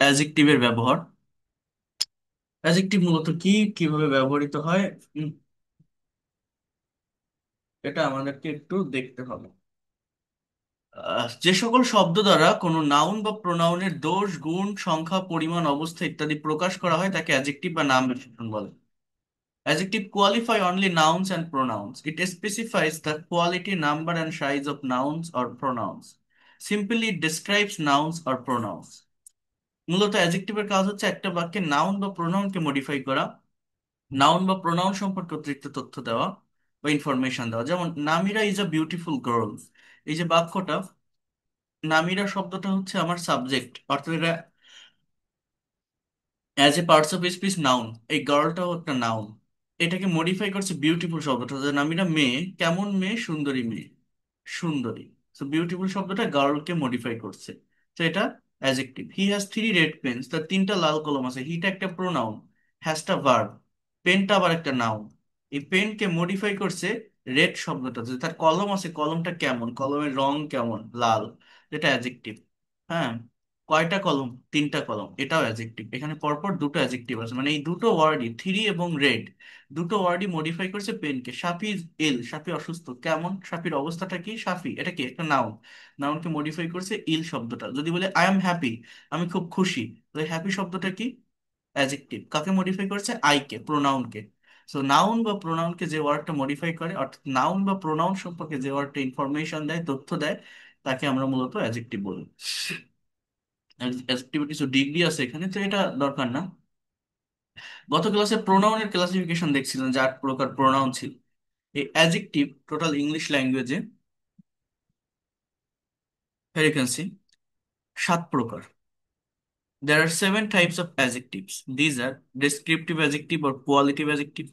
অ্যাজেক্টিভের ব্যবহার। অ্যাজেক্টিভ মূলত কি, কিভাবে ব্যবহৃত হয়, উম, এটা আমাদেরকে একটু দেখতে হবে। যে সকল শব্দ দ্বারা কোনো নাউন বা প্রোনাউনের দোষ, গুণ, সংখ্যা, পরিমাণ, অবস্থা ইত্যাদি প্রকাশ করা হয় তাকে অ্যাজেক্টিভ বা নাম বিশেষণ বলে। Adjective qualify only nouns and pronouns. It specifies the quality, number, and size of nouns or pronouns. Simply it describes nouns or pronouns. মূলত অ্যাডজেক্টিভের কাজ হচ্ছে একটা বাক্যে নাউন বা প্রোনাউনকে মডিফাই করা, নাউন বা প্রোনাউন সম্পর্কে অতিরিক্ত তথ্য দেওয়া বা ইনফরমেশন দেওয়া। যেমন Namira is a beautiful girl, এই যে বাক্যটা, নামিরা শব্দটা হচ্ছে আমার সাবজেক্ট, অর্থাৎ এটা as a parts of speech noun. এই গার্লটাও একটা নাউন। এটাকে মডিফাই করছে বিউটিফুল শব্দটা, যে নামিরা মেয়ে, কেমন মেয়ে, সুন্দরী মেয়ে, সুন্দরী। তো বিউটিফুল শব্দটা গার্লকে মডিফাই করছে। তো এটা adjective. He has three red pens, তার তিনটা লাল কলম আছে। হিটা একটা প্রোনাউন, হ্যাজটা ভার্ব, পেনটা আবার একটা নাউন। এই পেনকে মডিফাই করছে রেড শব্দটা, যে তার কলম আছে, কলমটা কেমন, কলমের রং কেমন, লাল, যেটা অ্যাডজেক্টিভ। হ্যাঁ, কয়টা কলম, তিনটা কলম, এটাও অ্যাডজেক্টিভ। এখানে পরপর দুটো অ্যাডজেক্টিভ আছে, মানে এই দুটো ওয়ার্ডই, থ্রি এবং রেড, দুটো ওয়ার্ডই মডিফাই করছে পেনকে। সাফি ইজ ইল, সাফি অসুস্থ, কেমন, সাফির অবস্থাটা কি, সাফি এটা কি একটা নাউন, নাউনকে মডিফাই করছে ইল শব্দটা। যদি বলে আই এম হ্যাপি, আমি খুব খুশি, তাহলে হ্যাপি শব্দটা কি, অ্যাডজেক্টিভ। কাকে মডিফাই করছে, আই কে, প্রোনাউনকে। সো নাউন বা প্রোনাউনকে যে ওয়ার্ডটা মডিফাই করে, অর্থাৎ নাউন বা প্রোনাউন সম্পর্কে যে ওয়ার্ডটা ইনফরমেশন দেয়, তথ্য দেয়, তাকে আমরা মূলত অ্যাডজেক্টিভ বলি। অ্যাডজেক্টিভ কিছু ডিগ্রি আছে এখানে, তো এটা দরকার না। গত ক্লাসে প্রোনাউনের ক্লাসিফিকেশন দেখছিলেন যে 8 প্রকার প্রোনাউন ছিল। এই অ্যাডজেক্টিভ টোটাল ইংলিশ ল্যাঙ্গুয়েজে ভ্যারিকেন্সি 7 প্রকার। There are 7 types of adjectives. These are descriptive adjective or qualitative adjective.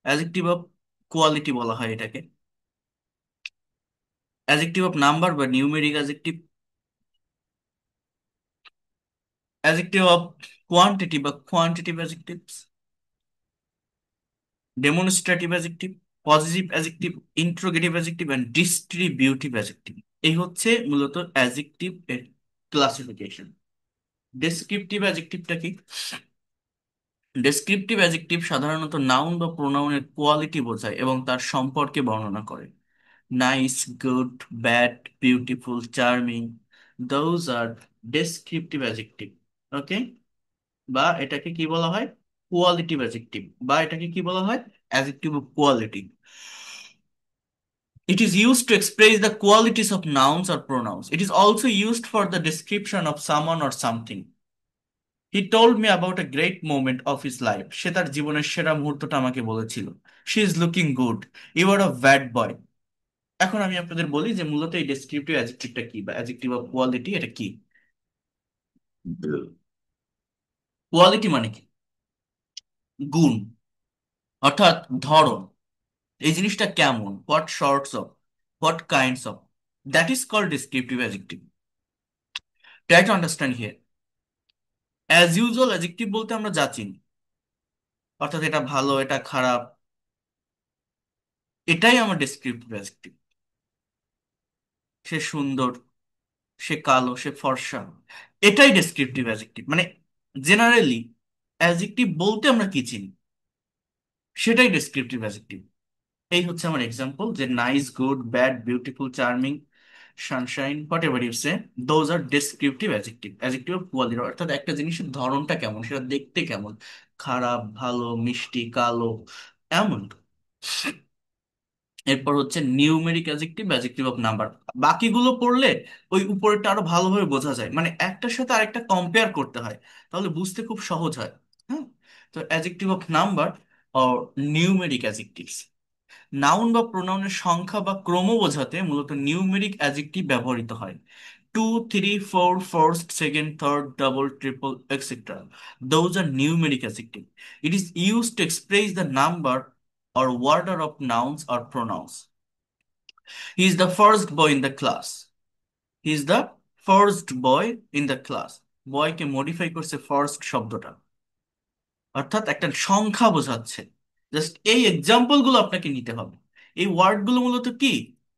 Adjective of quality বলা হয় এটাকে। Adjective of number বা numeric adjective. Adjective of quantity বা quantitative adjectives. Demonstrative adjective, positive adjective, interrogative adjective and distributive adjective. এই হচ্ছে মূলত adjective এর classification. Descriptive অ্যাডজেক্টিভটা কি? ডেসক্রিপটিভ অ্যাডজেক্টিভ সাধারণত নাউন বা প্রোনাউনের কোয়ালিটি বোঝায় এবং তার সম্পর্কে বর্ণনা করে। Nice, good, bad, beautiful, charming, those are descriptive adjective. Okay, বা এটাকে কি বলা হয়, কোয়ালিটিভ অ্যাডজেক্টিভ, বা এটাকে কি বলা হয়, adjective of quality. It is used to express the qualities of nouns or pronouns. It is also used for the description of someone or something. He told me about a great moment of his life. সে তার জীবনের সেরা মুহূর্তটা আমাকে বলেছিল। She is looking good. You are a bad boy. এখন আমি আপনাদের বলি যে মূলত এই ডেসক্রিপটিভ অ্যাডজেক্টিভটা কি, বা অ্যাডজেক্টিভ অফ কোয়ালিটি এটা কি। কোয়ালিটি মানে কি, গুণ, অর্থাৎ ধরন, এই জিনিসটা কেমন, what sorts of, what kinds of, that is called descriptive adjective. Try to understand here. As usual adjective বলতে আমরা যা চিনি, অর্থাৎ এটা ভালো, এটা খারাপ, এটাই আমার ডেসক্রিপটিভ অ্যাডজেক্টিভ। সে সুন্দর, সে কালো, সে ফর্সা, এটাই ডেসক্রিপটিভ অ্যাডজেক্টিভ। মানে জেনারেলি অ্যাডজেক্টিভ বলতে আমরা কি চিনি, সেটাই ডেসক্রিপটিভ অ্যাডজেক্টিভ। এই হচ্ছে আমার এক্সাম্পল, যে nice, good, bad, beautiful, charming, sunshine, whatever you say, those are descriptive adjective. Adjective of quality, অর্থাৎ একটা জিনিসের ধরনটা কেমন, সেটা দেখতে কেমন, খারাপ, ভালো, মিষ্টি, কালো, এমন। এরপর হচ্ছে numeric adjective, adjective of number. বাকিগুলো পড়লে ওই উপরেরটা আরো ভালোভাবে বোঝা যায়, মানে একটার সাথে আরেকটা কম্পেয়ার করতে হয়, তাহলে বুঝতে খুব সহজ হয়। হ্যাঁ, তো adjective of number or numeric adjectives. Noun বা প্রোনাউনের সংখ্যা বা ক্রম বোঝাতে মূলত নিউমেরিক অ্যাডজেক্টিভ ব্যবহৃত হয়। Two, three, four, first, second, third, double, triple, etcetera, those are numeric adjective. It is use to express the number or order of nouns or pronouns. He is the first boy in the class. He is the first boy in the class. বয়কে modify করছে first শব্দটা, অর্থাৎ একটা সংখ্যা বোঝাচ্ছে। Just এই example গুলো আপনাকে নিতে হবে। এই ওয়ার্ড গুলো মূলত কি,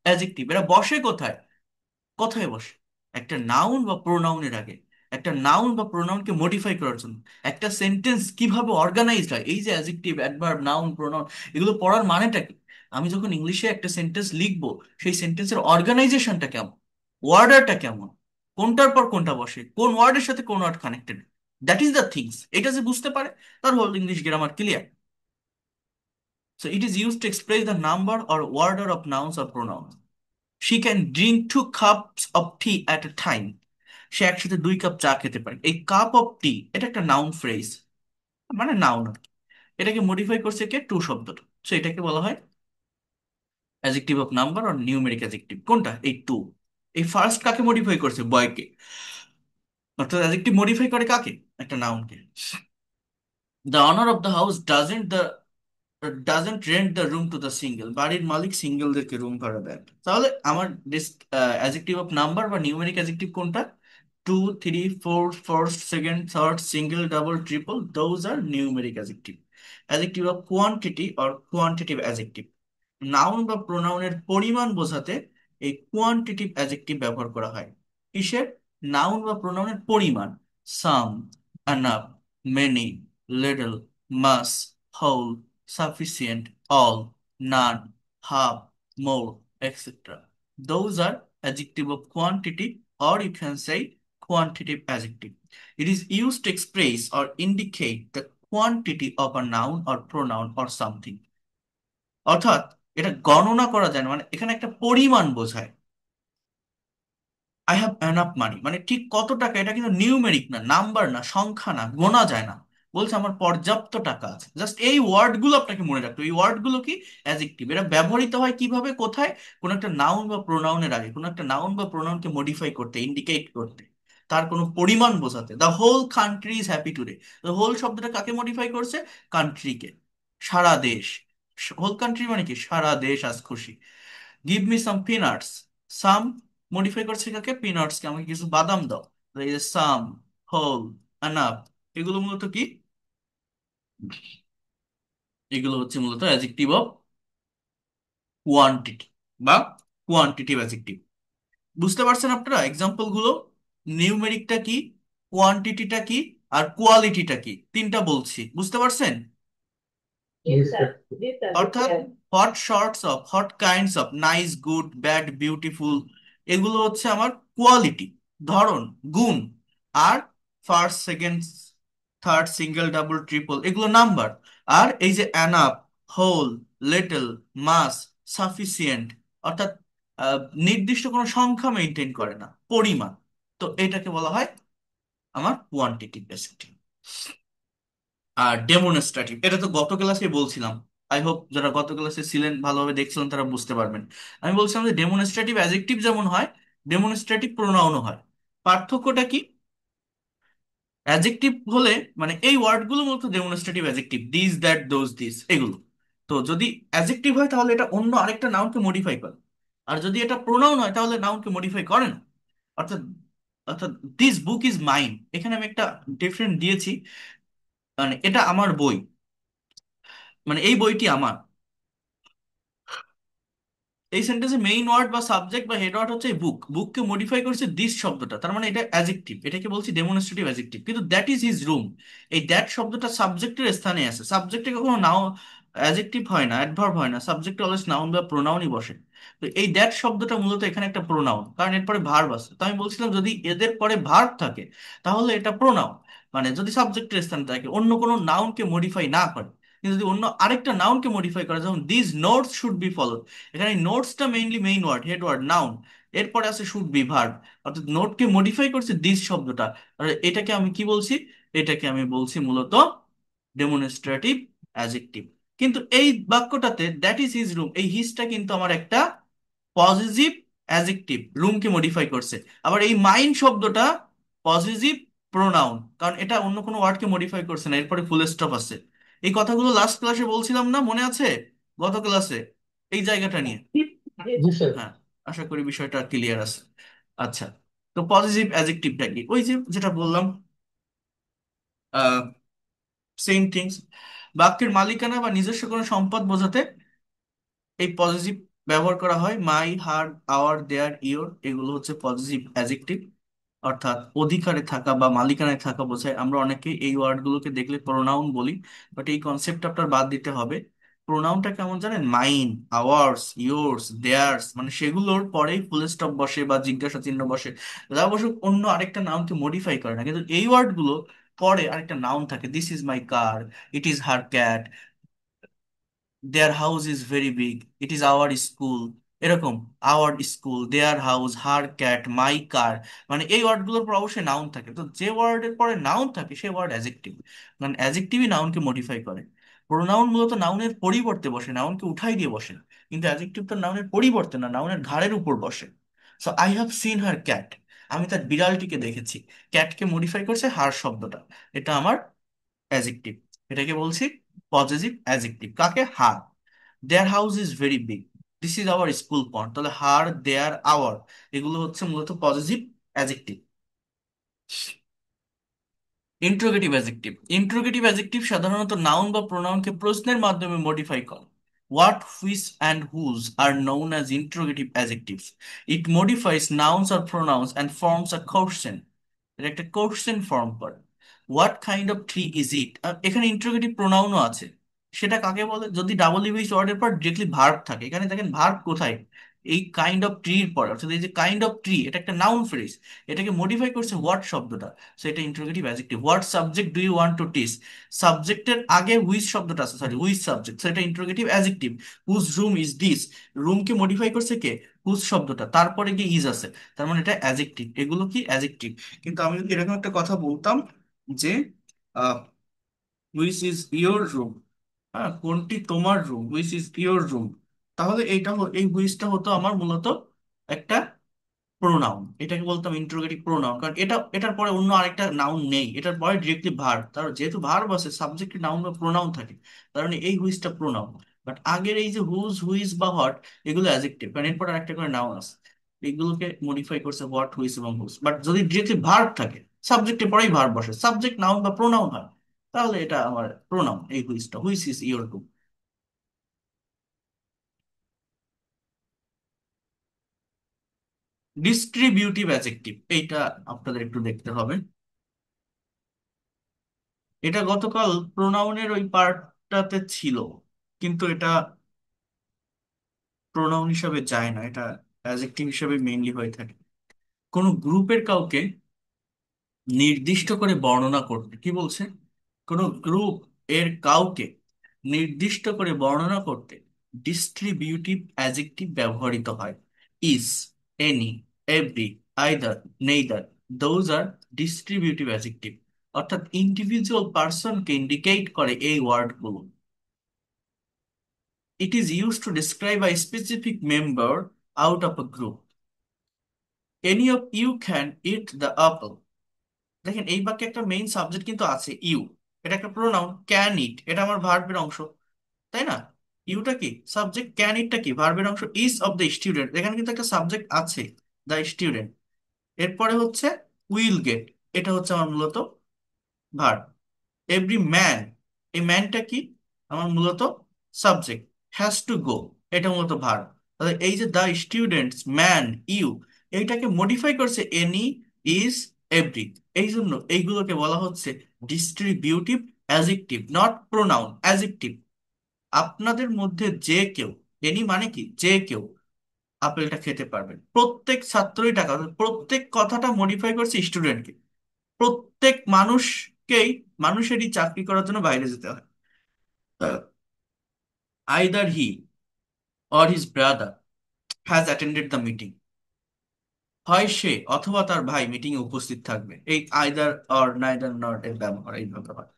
অ্যাডজেক্টিভ। এরা বসে কোথায়, কথায় বসে, একটা নাউন বা প্রোনাউনের আগে। একটা নাউন বা প্রোনাউনকে মডিফাই করার জন্য। একটা সেন্টেন্স কিভাবে অর্গানাইজড হয়, এই যে অ্যাডজেক্টিভ, অ্যাডভার্ব, নাউন, প্রোনাউন, এগুলো পড়ার মানেটা কি? আমি যখন ইংলিশে একটা সেন্টেন্স লিখবো, সেই সেন্টেন্সের অর্গানাইজেশনটা কেমন, ওয়ার্ডারটা কেমন, কোনটার পর কোনটা বসে, কোন ওয়ার্ডের সাথে কোন word connected, that is the things. এটা যে বুঝতে পারে, তার whole English grammar clear. So it is used to express the number or order of nouns or pronouns. She can drink 2 cups of tea at a time. সে একসাথে 2 cup চা খেতে পারে। এই কাপ অফ টি, এটা একটা noun phrase, মানে noun. এটাকে modify করছে কে? টু শব্দটা। সো এটাকে বলা হয় অ্যাডজেক্টিভ অফ নাম্বার আর নিউমেরিক অ্যাডজেক্টিভ। কোনটা? এই টু। এই ফার্স্ট কাকে মডিফাই করছে? বয়কে। অর্থাৎ অ্যাডজেক্টিভ মডিফাই করে কাকে? একটা নাউনকে। The owner of the house doesn't rent the room to the single. বাড়ির মালিক সিঙ্গেলদেরকে রুম ভাড়া দেন। তাহলে আমার অ্যাডজেক্টিভ অফ নাম্বার বা নিউমেরিক অ্যাডজেক্টিভ কোনটা? Two, three, four, first, second, third, single, double, triple, those are numeric adjective. Adjective of quantity or quantitative adjective, noun বা প্রোনাউনের পরিমাণ বোঝাতে এই কোয়ান্টিটিভ অ্যাডজেক্টিভ ব্যবহার করা হয়। কিসের? নাউন বা প্রোনাউনের পরিমাণ। Some, enough, many, little, much, whole, sufficient, all, none, half, more, etc. Those are adjective of quantity, or you can say quantitative adjective. It is used to express or indicate the quantity of a noun or pronoun or something. অর্থাৎ এটা গণনা করা যায় না, মানে এখানে একটা পরিমাণ বোঝায়। আই হ্যাভ এনাফ মানি, মানে ঠিক কত টাকা, এটা কিন্তু নিউমেরিক না, নাম্বার না, সংখ্যা না, গোনা যায় না। বলছে আমার পর্যাপ্ত টাকা আছে। জাস্ট এই ওয়ার্ডগুলো আপনাকে মনে রাখতে হবে। এই ওয়ার্ডগুলো কি? অ্যাডজেক্টিভ। এরা ব্যবহৃত হয় কিভাবে, কোথায়? কোন একটা নাউন বা প্রোনাউনের আগে, কোন একটা নাউন বা প্রোনাউনকে মডিফাই করতে, ইন্ডিকেট করতে, তার কোনো পরিমাণ বোঝাতে। The whole country is happy today. The whole শব্দটা কাকে মডিফাই করছে? কান্ট্রিকে, সারা দেশ। হোল কান্ট্রি মানে কি? সারা দেশ আজ খুশি। Give me some peanuts. Some modify করছে কাকে? পিনাটসকে। আমাকে কিছু বাদাম দাও। তো এই যে সাম, হোল, আনাপ, এগুলো মূলত কি? এগুলো হচ্ছে মূলত অ্যাডজেক্টিভ অফ কোয়ান্টিটি বা কোয়ান্টিটিভ অ্যাডজেক্টিভ। বুঝতে পারছেন আপনারা এক্সাম্পল গুলো? নিউমেরিকটা কি, কোয়ান্টিটিটা কি, আর কোয়ালিটিটা কি, তিনটা বলছি। বুঝতে পারছেন? Yes, sir. অর্থাৎ hot sorts of, hot kinds of, nice, good, bad, beautiful, এগুলো হচ্ছে আমার কোয়ালিটি, ধরন, গুণ। আর first, second, third, single, double, triple, এগুলো নাম্বার। আর এই যে enough, whole, little, much, sufficient, অর্থাৎ আহ, নির্দিষ্ট কোনো সংখ্যা মেনটেন করে না, পরিমাণ। তো এটাকে বলা হয় আমার কোয়ান্টিটিভ বেসিকলি। আর ডেমনস্ট্রেটিভ, এটা তো গত ক্লাসে বলছিলাম। আই হোপ যারা গত ক্লাসে ছিলেন, ভালোভাবে দেখছিলেন, তারা বুঝতে পারবেন। আমি বলছিলাম যে ডেমনস্ট্রেটিভ অ্যাডজেক্টিভ যেমন হয়, ডেমনস্ট্রেটিভ প্রোনাউনও হয়। পার্থক্যটা কি? অ্যাডজেক্টিভ হলে মানে এই ওয়ার্ডগুলো মূলত demonstrative adjective, this, that, those, this, এগুলো। তো যদি অ্যাডজেক্টিভ হয় তাহলে এটা অন্য আরেকটা নাউনকে মডিফাই করে। আর যদি এটা প্রোনাউন হয় তাহলে নাউনকে মডিফাই করে না। অর্থাৎ অর্থাৎ দিস বুক ইজ মাইন, এখানে আমি একটা ডিফারেন্ট দিয়েছি, মানে এটা আমার বই, মানে এই বইটি আমার। এই সেন্টেন্সে মেইন ওয়ার্ড বা সাবজেক্ট বা হেড ওয়ার্ড হচ্ছে বুক। বুককে মডিফাই করেছে দিস শব্দটা, তার মানে এটা অ্যাডজেক্টিভ। এটাকে বলছি ডেমনস্ট্রেটিভ অ্যাডজেক্টিভ। কিন্তু দ্যাট ইজ হিজ রুম, এই দ্যাট শব্দটা সাবজেক্টের স্থানে আছে। সাবজেক্টে কখনো নাও অ্যাডজেক্টিভ হয় না, অ্যাডভার্ব হয় না, সাবজেক্টে অলওয়েজ নাউন বা প্রোনাউনই বসে। তো এই দ্যাট শব্দটা মূলত এখানে একটা প্রোনাউন, কারণ এর পরে ভার্ব আছে। তো আমি বলছিলাম যদি এদের পরে ভার্ব থাকে তাহলে এটা প্রোনাউন, মানে যদি সাবজেক্টের স্থানে থাকে, অন্য কোনো নাউনকে মডিফাই না করে। কিন্তু যদি অন্য আরেকটা নাউনকে মডিফাই করে, যেমন this notes should be followed, এখানে নোটসটা mainly main word, head word, noun. এরপরে আছে শুড বি, ভার্ব। অর্থাৎ নোটকে মডিফাই করছে দিস শব্দটা। আর এটাকে আমি কি বলছি? এটাকে আমি বলছি মূলত ডেমনস্ট্রেটিভ অ্যাডজেক্টিভ। কিন্তু এই বাক্যটাতে দ্যাট ইজ হিজ রুম, এই হিজটা কিন্তু আমার একটা পজিটিভ অ্যাডজেক্টিভ, রুমকে মডিফাই করছে। আবার এই মাইন্ড শব্দটা পজিটিভ প্রোনাউন, কারণ এটা অন্য কোনো ওয়ার্ডকে মডিফাই করছে না, এরপরে ফুল স্টপ আছে। এই কথাগুলো লাস্ট ক্লাসে বলছিলাম না, মনে আছে? গত ক্লাসে এই জায়গাটা নিয়ে। Yes, sir. হ্যাঁ, আশা করি বিষয়টা ক্লিয়ার আছে। আচ্ছা, তো পজিটিভ অ্যাডজেক্টিভটা কি? ওই যে যেটা বললাম, সেম থিংস। বাক্যের মালিকানা বা নিজস্ব কোনো সম্পদ বোঝাতে এই পজিটিভ ব্যবহার করা হয়। মাই, হার, আওয়ার, দেয়ার, ইওর, এগুলো হচ্ছে পজিটিভ অ্যাডজেক্টিভ। অর্থাৎ অধিকারে থাকা বা মালিকানায় থাকা বোঝায়। আমরা অনেকে এই ওয়ার্ডগুলোকে দেখলে প্রোনাউন বলি, বাট এই কনসেপ্ট আপনার বাদ দিতে হবে। প্রোনাউনটা কেমন জানেন? মাইন, আওয়ার্স, ইয়োর্স, দেয়ার্স, মানে সেগুলোর পরেই ফুল স্টপ বসে বা জিজ্ঞাসা চিহ্ন বসে। যা অবশ্য অন্য আরেকটা নাউনকে মডিফাই করে না, কিন্তু এই ওয়ার্ডগুলো পরে আরেকটা নাউন থাকে। This is my car, it is her cat, their house is very big, it is our school, এরকম। Our school, their house, her cat, my car. মানে এই ওয়ার্ডগুলোর পর অবশ্যই নাউন থাকে, তো যে ওয়ার্ডের পরে নাউন থাকে সে ওয়ার্ড অ্যাজেক্টিভ। মানে অ্যাজেক্টিভই নাউনকে মডিফাই করে। প্রোনাউন মূলত নাউনের পরিবর্তে বসে, নাউনকে উঠাই দিয়ে বসে। কিন্তু অ্যাজেক্টিভ তো নাউনের পরিবর্তে না, নাউনের ঘাড়ের উপর বসে। So I have seen her cat, আমি তার বিড়ালটিকে দেখেছি। ক্যাটকে মডিফাই করছে হার শব্দটা, এটা আমার অ্যাজেক্টিভ। এটাকে বলছি পজেসিভ অ্যাজেক্টিভ। কাকে? Her. Their house is very big, this is our school pond. তাহলে হার, দেয়ার, আওয়ার, এগুলো হচ্ছে মূলত possessive adjective. Interrogative adjective. Interrogative adjective সাধারণত নাউন বা প্রোনাউনকে প্রশ্নের মাধ্যমে মডিফাই করে। What, which and whose are known as interrogative adjectives. It modifies nouns আর pronouns and forms a question. এটা একটা কোশ্চেন ফর্ম করে। What kind of tree is it, এখানে ইন্ট্রোগেটিভ প্রোনাউনও আছে। সেটা কাকে বলে? যদি ডাবল ইউএইচ ওয়ার্ডের পর ডিরেক্টলি ভার্ব থাকে। এখানে দেখেন ভার্ব কোথায়, এই কাইন্ড অফ ট্রির পরে। অর্থাৎ এই যে কাইন্ড অফ ট্রি, এটা একটা নাউন ফ্রেজ, এটাকে মডিফাই করছে হোয়াট শব্দটা। সো এটা interrogative adjective. What subject do you want to teach, সাবজেক্টের আগে হুইচ শব্দটা আছে, সরি হুইচ সাবজেক্ট, সো এটা interrogative adjective. Whose room is this, রুমকে মডিফাই করছে কে? হুজ শব্দটা, তারপরে গিয়ে ইজ আছে, তার মানে এটা অ্যাডজেক্টিভ। এগুলো কি? অ্যাডজেক্টিভ। কিন্তু আমি যদি এরকম একটা কথা বলতাম যে হুইচ ইজ ইয়োর রুম, হ্যাঁ কোনটি তোমার room, which is your room, তাহলে এই হুইচটা হতো আমার মূলত একটা প্রোনাউন। এটাকে বলতাম ইন্টারোগেটিভ প্রোনাউন, কারণ এটার পরে অন্য আরেকটা নাউন নেই, এটার পরে ডিরেক্টলি ভার্ব। তার যেহেতু ভার্ব আছে, সাবজেক্টে নাউন বা প্রোনাউন থাকে, তার মানে এই হুইসটা প্রোনাউন। বাট আগের এই যে হুজ, হুইজ বা হোয়াট, এগুলো অ্যাডজেক্টিভ, কারণ এরপর আরেকটা করে নাউন আছে। এগুলোকে মডিফাই করছে হোয়াট, হুইস এবং হুজ। বাট যদি ডিরেক্টলি ভার্ব থাকে, সাবজেক্টের পরেই ভার্ব বসে, সাবজেক্ট নাউন বা প্রোনাউন হয়, তাহলে এটা আমার প্রোনাউন। এই হুইসটা, which is your room. Distributive adjective, এইটা আপনাদের একটু দেখতে হবে। এটা গতকাল প্রোনাউনের ওই পার্টটাতে ছিল, কিন্তু এটা প্রোনাউন হিসাবে যায় না, এটা অ্যাডজেক্টিভ হিসাবে মেইনলি হয়ে থাকে। কোনো গ্রুপের কাউকে নির্দিষ্ট করে বর্ণনা করতে, কি বলছে? কোনো গ্রুপ এর কাউকে নির্দিষ্ট করে বর্ণনা করতে ডিস্ট্রিবিউটিভ অ্যাডজেক্টিভ ব্যবহৃত হয়। Is, any, every, either, neither, those are distributive adjective. অর্থাৎ ইন্ডিভিজুয়াল পার্সনকে ইন্ডিকেট করে এই ওয়ার্ডগুলো। It is used to describe a specific member out of a group. Any of you can eat the apple. দেখেন এই বাক্যে একটা মেইন সাবজেক্ট কিন্তু আছে, ইউ। এটা একটা প্রোনাউন। ক্যান ইট, এটা আমার ভার্বের অংশ, তাই না? ইউটা কি সাবজেক্ট, ক্যান ইটটা কি ভার্বের অংশ। ইজ অফ দ্য স্টুডেন্ট, এখানে কিন্তু একটা সাবজেক্ট আছে, দ্য স্টুডেন্ট। এরপরে হচ্ছে উইল গেট, এটা হচ্ছে আমার মূলত ভার্ব। এভরি ম্যান, এই ম্যানটা কি আমার মূলত সাবজেক্ট। হ্যাজ টু গো, এটা মূলত ভার্ব। তাহলে এই যে দ্য স্টুডেন্টস, ম্যান, ইউ, এইটাকে মডিফাই করছে এনি, ইজ, এভরি। এই জন্য এইগুলোকে বলা হচ্ছে distributive adjective, not pronoun, adjective. আপনাদের মধ্যে যে কেউ, এনি মানে কি যে কেউ, আপেলটা খেতে পারবেন। প্রত্যেক ছাত্রই টাকা, প্রত্যেক কথাটা মডিফাই করছে স্টুডেন্টকে। প্রত্যেক মানুষকেই, মানুষেরই চাকরি করার জন্য বাইরে যেতে হয়। Either he or his brother has attended the meeting, হয় সে অথবা তার ভাই মিটিং এ উপস্থিত থাকবে। এই আইদার অর নাইদার নট এর ব্যবহার এইভাবে হয়।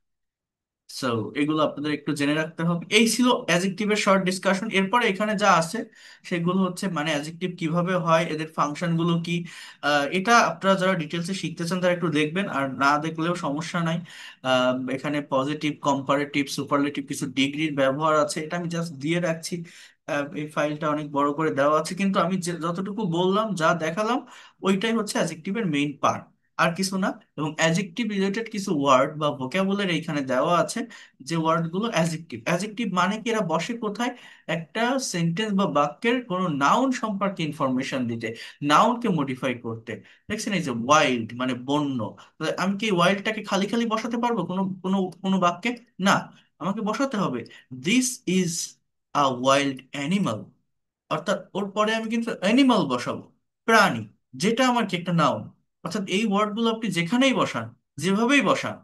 সো এগুলো আপনাদের একটু জেনে রাখতে হবে। এই ছিল অ্যাডজেক্টিভের শর্ট ডিসকাশন। এরপরে এখানে যা আছে সেগুলো হচ্ছে মানে অ্যাডজেক্টিভ কিভাবে হয়, এদের ফাংশন গুলো কি। এটা আপনারা যারা ডিটেলসে শিখতে চান তারা একটু দেখবেন, আর না দেখলেও সমস্যা নাই। এখানে পজিটিভ, কম্পারেটিভ, সুপারলেটিভ কিছু ডিগ্রির ব্যবহার আছে, এটা আমি জাস্ট দিয়ে রাখছি। এই ফাইলটা অনেক বড় করে দেওয়া আছে, কিন্তু আমি যতটুকু বললাম, যা দেখালাম, ওইটাই হচ্ছে অ্যাডজেক্টিভের মেইন পার্ট। আর কিছু না। এবং অ্যাজেক্টিভ রিলেটেড কিছু ওয়ার্ড বা ভোকাবুলারি এখানে দেওয়া আছে, যে ওয়ার্ড গুলো অ্যাজেক্টিভ। অ্যাজেক্টিভ মানে কি, এরা বসে কোথায়, একটা সেন্টেন্স বা বাক্যের কোনো নাউন সম্পর্কে ইনফরমেশন দিতে, নাউনকে মডিফাই করতে। দেখছেন, এই যে ওয়াইল্ড মানে বন্য, তো আমি কি ওয়াইল্ডটাকে খালি খালি বসাতে পারবো কোনো কোনো কোনো বাক্যে? না, আমাকে বসাতে হবে this is a wild animal, অর্থাৎ ওর পরে আমি কিন্তু অ্যানিমাল বসাবো, প্রাণী, যেটা আমার কি একটা নাউন। অর্থাৎ এই ওয়ার্ডগুলো আপনি যেখানেই বসান, যেভাবেই বসান,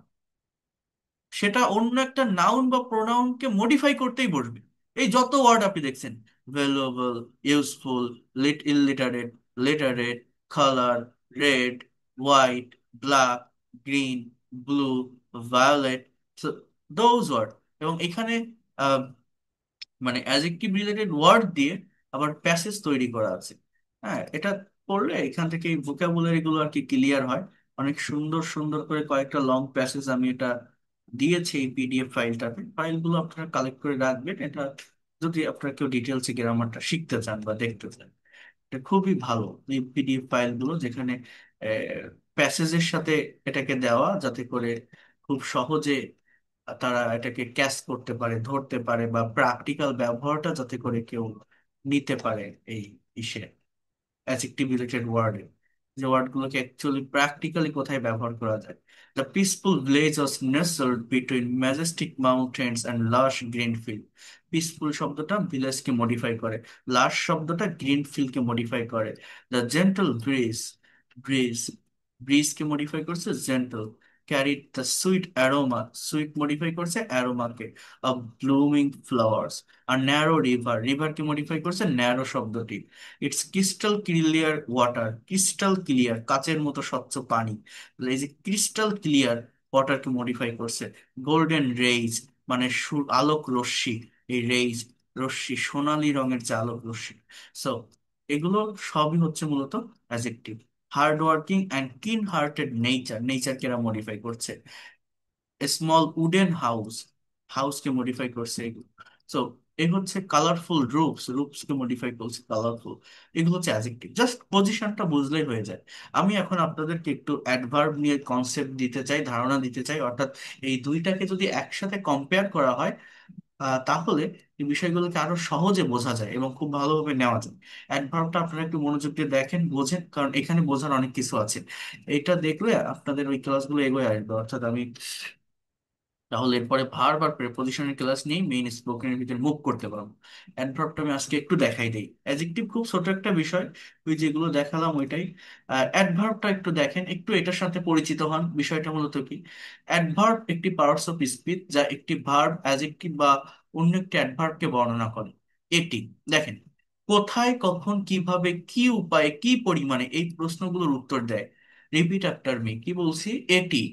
সেটা অন্য একটা নাউন বা প্রোনাউনকে মডিফাই করতেই বসবে। এই যত ওয়ার্ড আপনি দেখছেন, valuable, useful, illiterate, literate, colour, red, white, black, green, blue, violet, those word. এবং এখানে মানে অ্যাডজেক্টিভ রিলেটেড ওয়ার্ড দিয়ে আবার প্যাসেজ তৈরি করা আছে। হ্যাঁ, এটা পড়লে এখান থেকে এই ভোকাবুলারি গুলো আর কি ক্লিয়ার হয়। অনেক সুন্দর সুন্দর করে কয়েকটা লং প্যাসেজ আমি এটা দিয়েছি এই পিডিএফ ফাইলটাতে। ফাইলগুলো আপনারা কালেক্ট করে রাখবেন, এটা যদি আপনারা কেউ ডিটেলসে গ্রামারটা শিখতে চান বা দেখতে চান, এটা খুবই ভালো। এই পিডিএফ ফাইলগুলো যেখানে প্যাসেজের সাথে এটাকে দেওয়া, যাতে করে খুব সহজে তারা এটাকে ক্যাচ করতে পারে, ধরতে পারে, বা প্র্যাকটিক্যাল ব্যবহারটা যাতে করে কেউ নিতে পারে এই ইসে অ্যাডজেক্টিভ রিলেটেড ওয়ার্ডে, যে ওয়ার্ডগুলোকে অ্যাকচুয়ালি প্র্যাকটিক্যালি কোথায় ব্যবহার করা যায়। The peaceful village was nestled between majestic mountains and lush green field. Peaceful শব্দটা ভিলেজকে মডিফাই করে, লাশ শব্দটা গ্রিন ফিল্ডকে মডিফাই করে। দ্য জেন্টল ব্রিজ, ব্রিজ, ব্রিজকে মডিফাই করছে gentle. Carried the sweet aroma, sweet modify করছে অ্যারোমাকে, অফ ব্লুমিং ফ্লাওয়ার্স। আর ন্যারো রিভার, রিভারকে মডিফাই করছে ন্যারো শব্দটি। It's crystal clear water, crystal clear কাচের মতো স্বচ্ছ পানি। এই যে ক্রিস্টাল ক্লিয়ার ওয়াটারকে মডিফাই করছে গোল্ডেন রেইজ, মানে আলোক রশ্মি। এই রেইজ, রশ্মি, সোনালী রঙের যে আলোক রশ্মি। সো এগুলো সবই হচ্ছে মূলত adjective. Hard working and kind hearted nature, নেচারকে এরা মডিফাই করছে। স্মল উডেন হাউস, হাউসকে মডিফাই করছে এগুলো। সো এই হচ্ছে কালারফুল রুপস, রুপসকে মডিফাই করছে কালারফুল। এগুলো হচ্ছে অ্যাডজেক্টিভ, জাস্ট পজিশনটা বুঝলেই হয়ে যায়। আমি এখন আপনাদেরকে একটু অ্যাডভার্ব নিয়ে কনসেপ্ট দিতে চাই, ধারণা দিতে চাই। অর্থাৎ এই দুইটাকে যদি একসাথে কম্পেয়ার করা হয়, তাহলে এই বিষয়গুলোকে আরো সহজে বোঝা যায় এবং খুব ভালোভাবে নেওয়া যায়। অ্যাডভার্বটা আপনারা একটু মনোযোগ দিয়ে দেখেন, বোঝেন, কারণ এখানে বোঝার অনেক কিছু আছে। এটা দেখলে আপনাদের ওই ক্লাসগুলো এগোয় আসবে। অর্থাৎ আমি তাহলে এরপরে বারবার প্রেপোজিশনের ক্লাস নিয়ে মেইন স্পোকেনের ভিতরে মুভ করতে পারবো। অ্যাডভার্বটা আমি আজকে একটু দেখাই দিই। অ্যাডজেক্টিভ খুব ছোট একটা বিষয়, ওই যেগুলো দেখালাম ওইটাই। অ্যাডভার্বটা একটু দেখেন, একটু এটার সাথে পরিচিত হন। বিষয়টা মূলত কি, অ্যাডভার্ব একটি পার্টস অফ স্পিচ যা একটি ভার্ব, অ্যাডজেক্টিভ বা অন্য একটি অ্যাডভার্বকে বর্ণনা করে। এটি, দেখেন, কোথায়, কখন, কিভাবে, কি উপায়ে, কি পরিমাণে, এই প্রশ্নগুলোর উত্তর দেয়। রিপিট আফটার মি, কি বলছি, এটি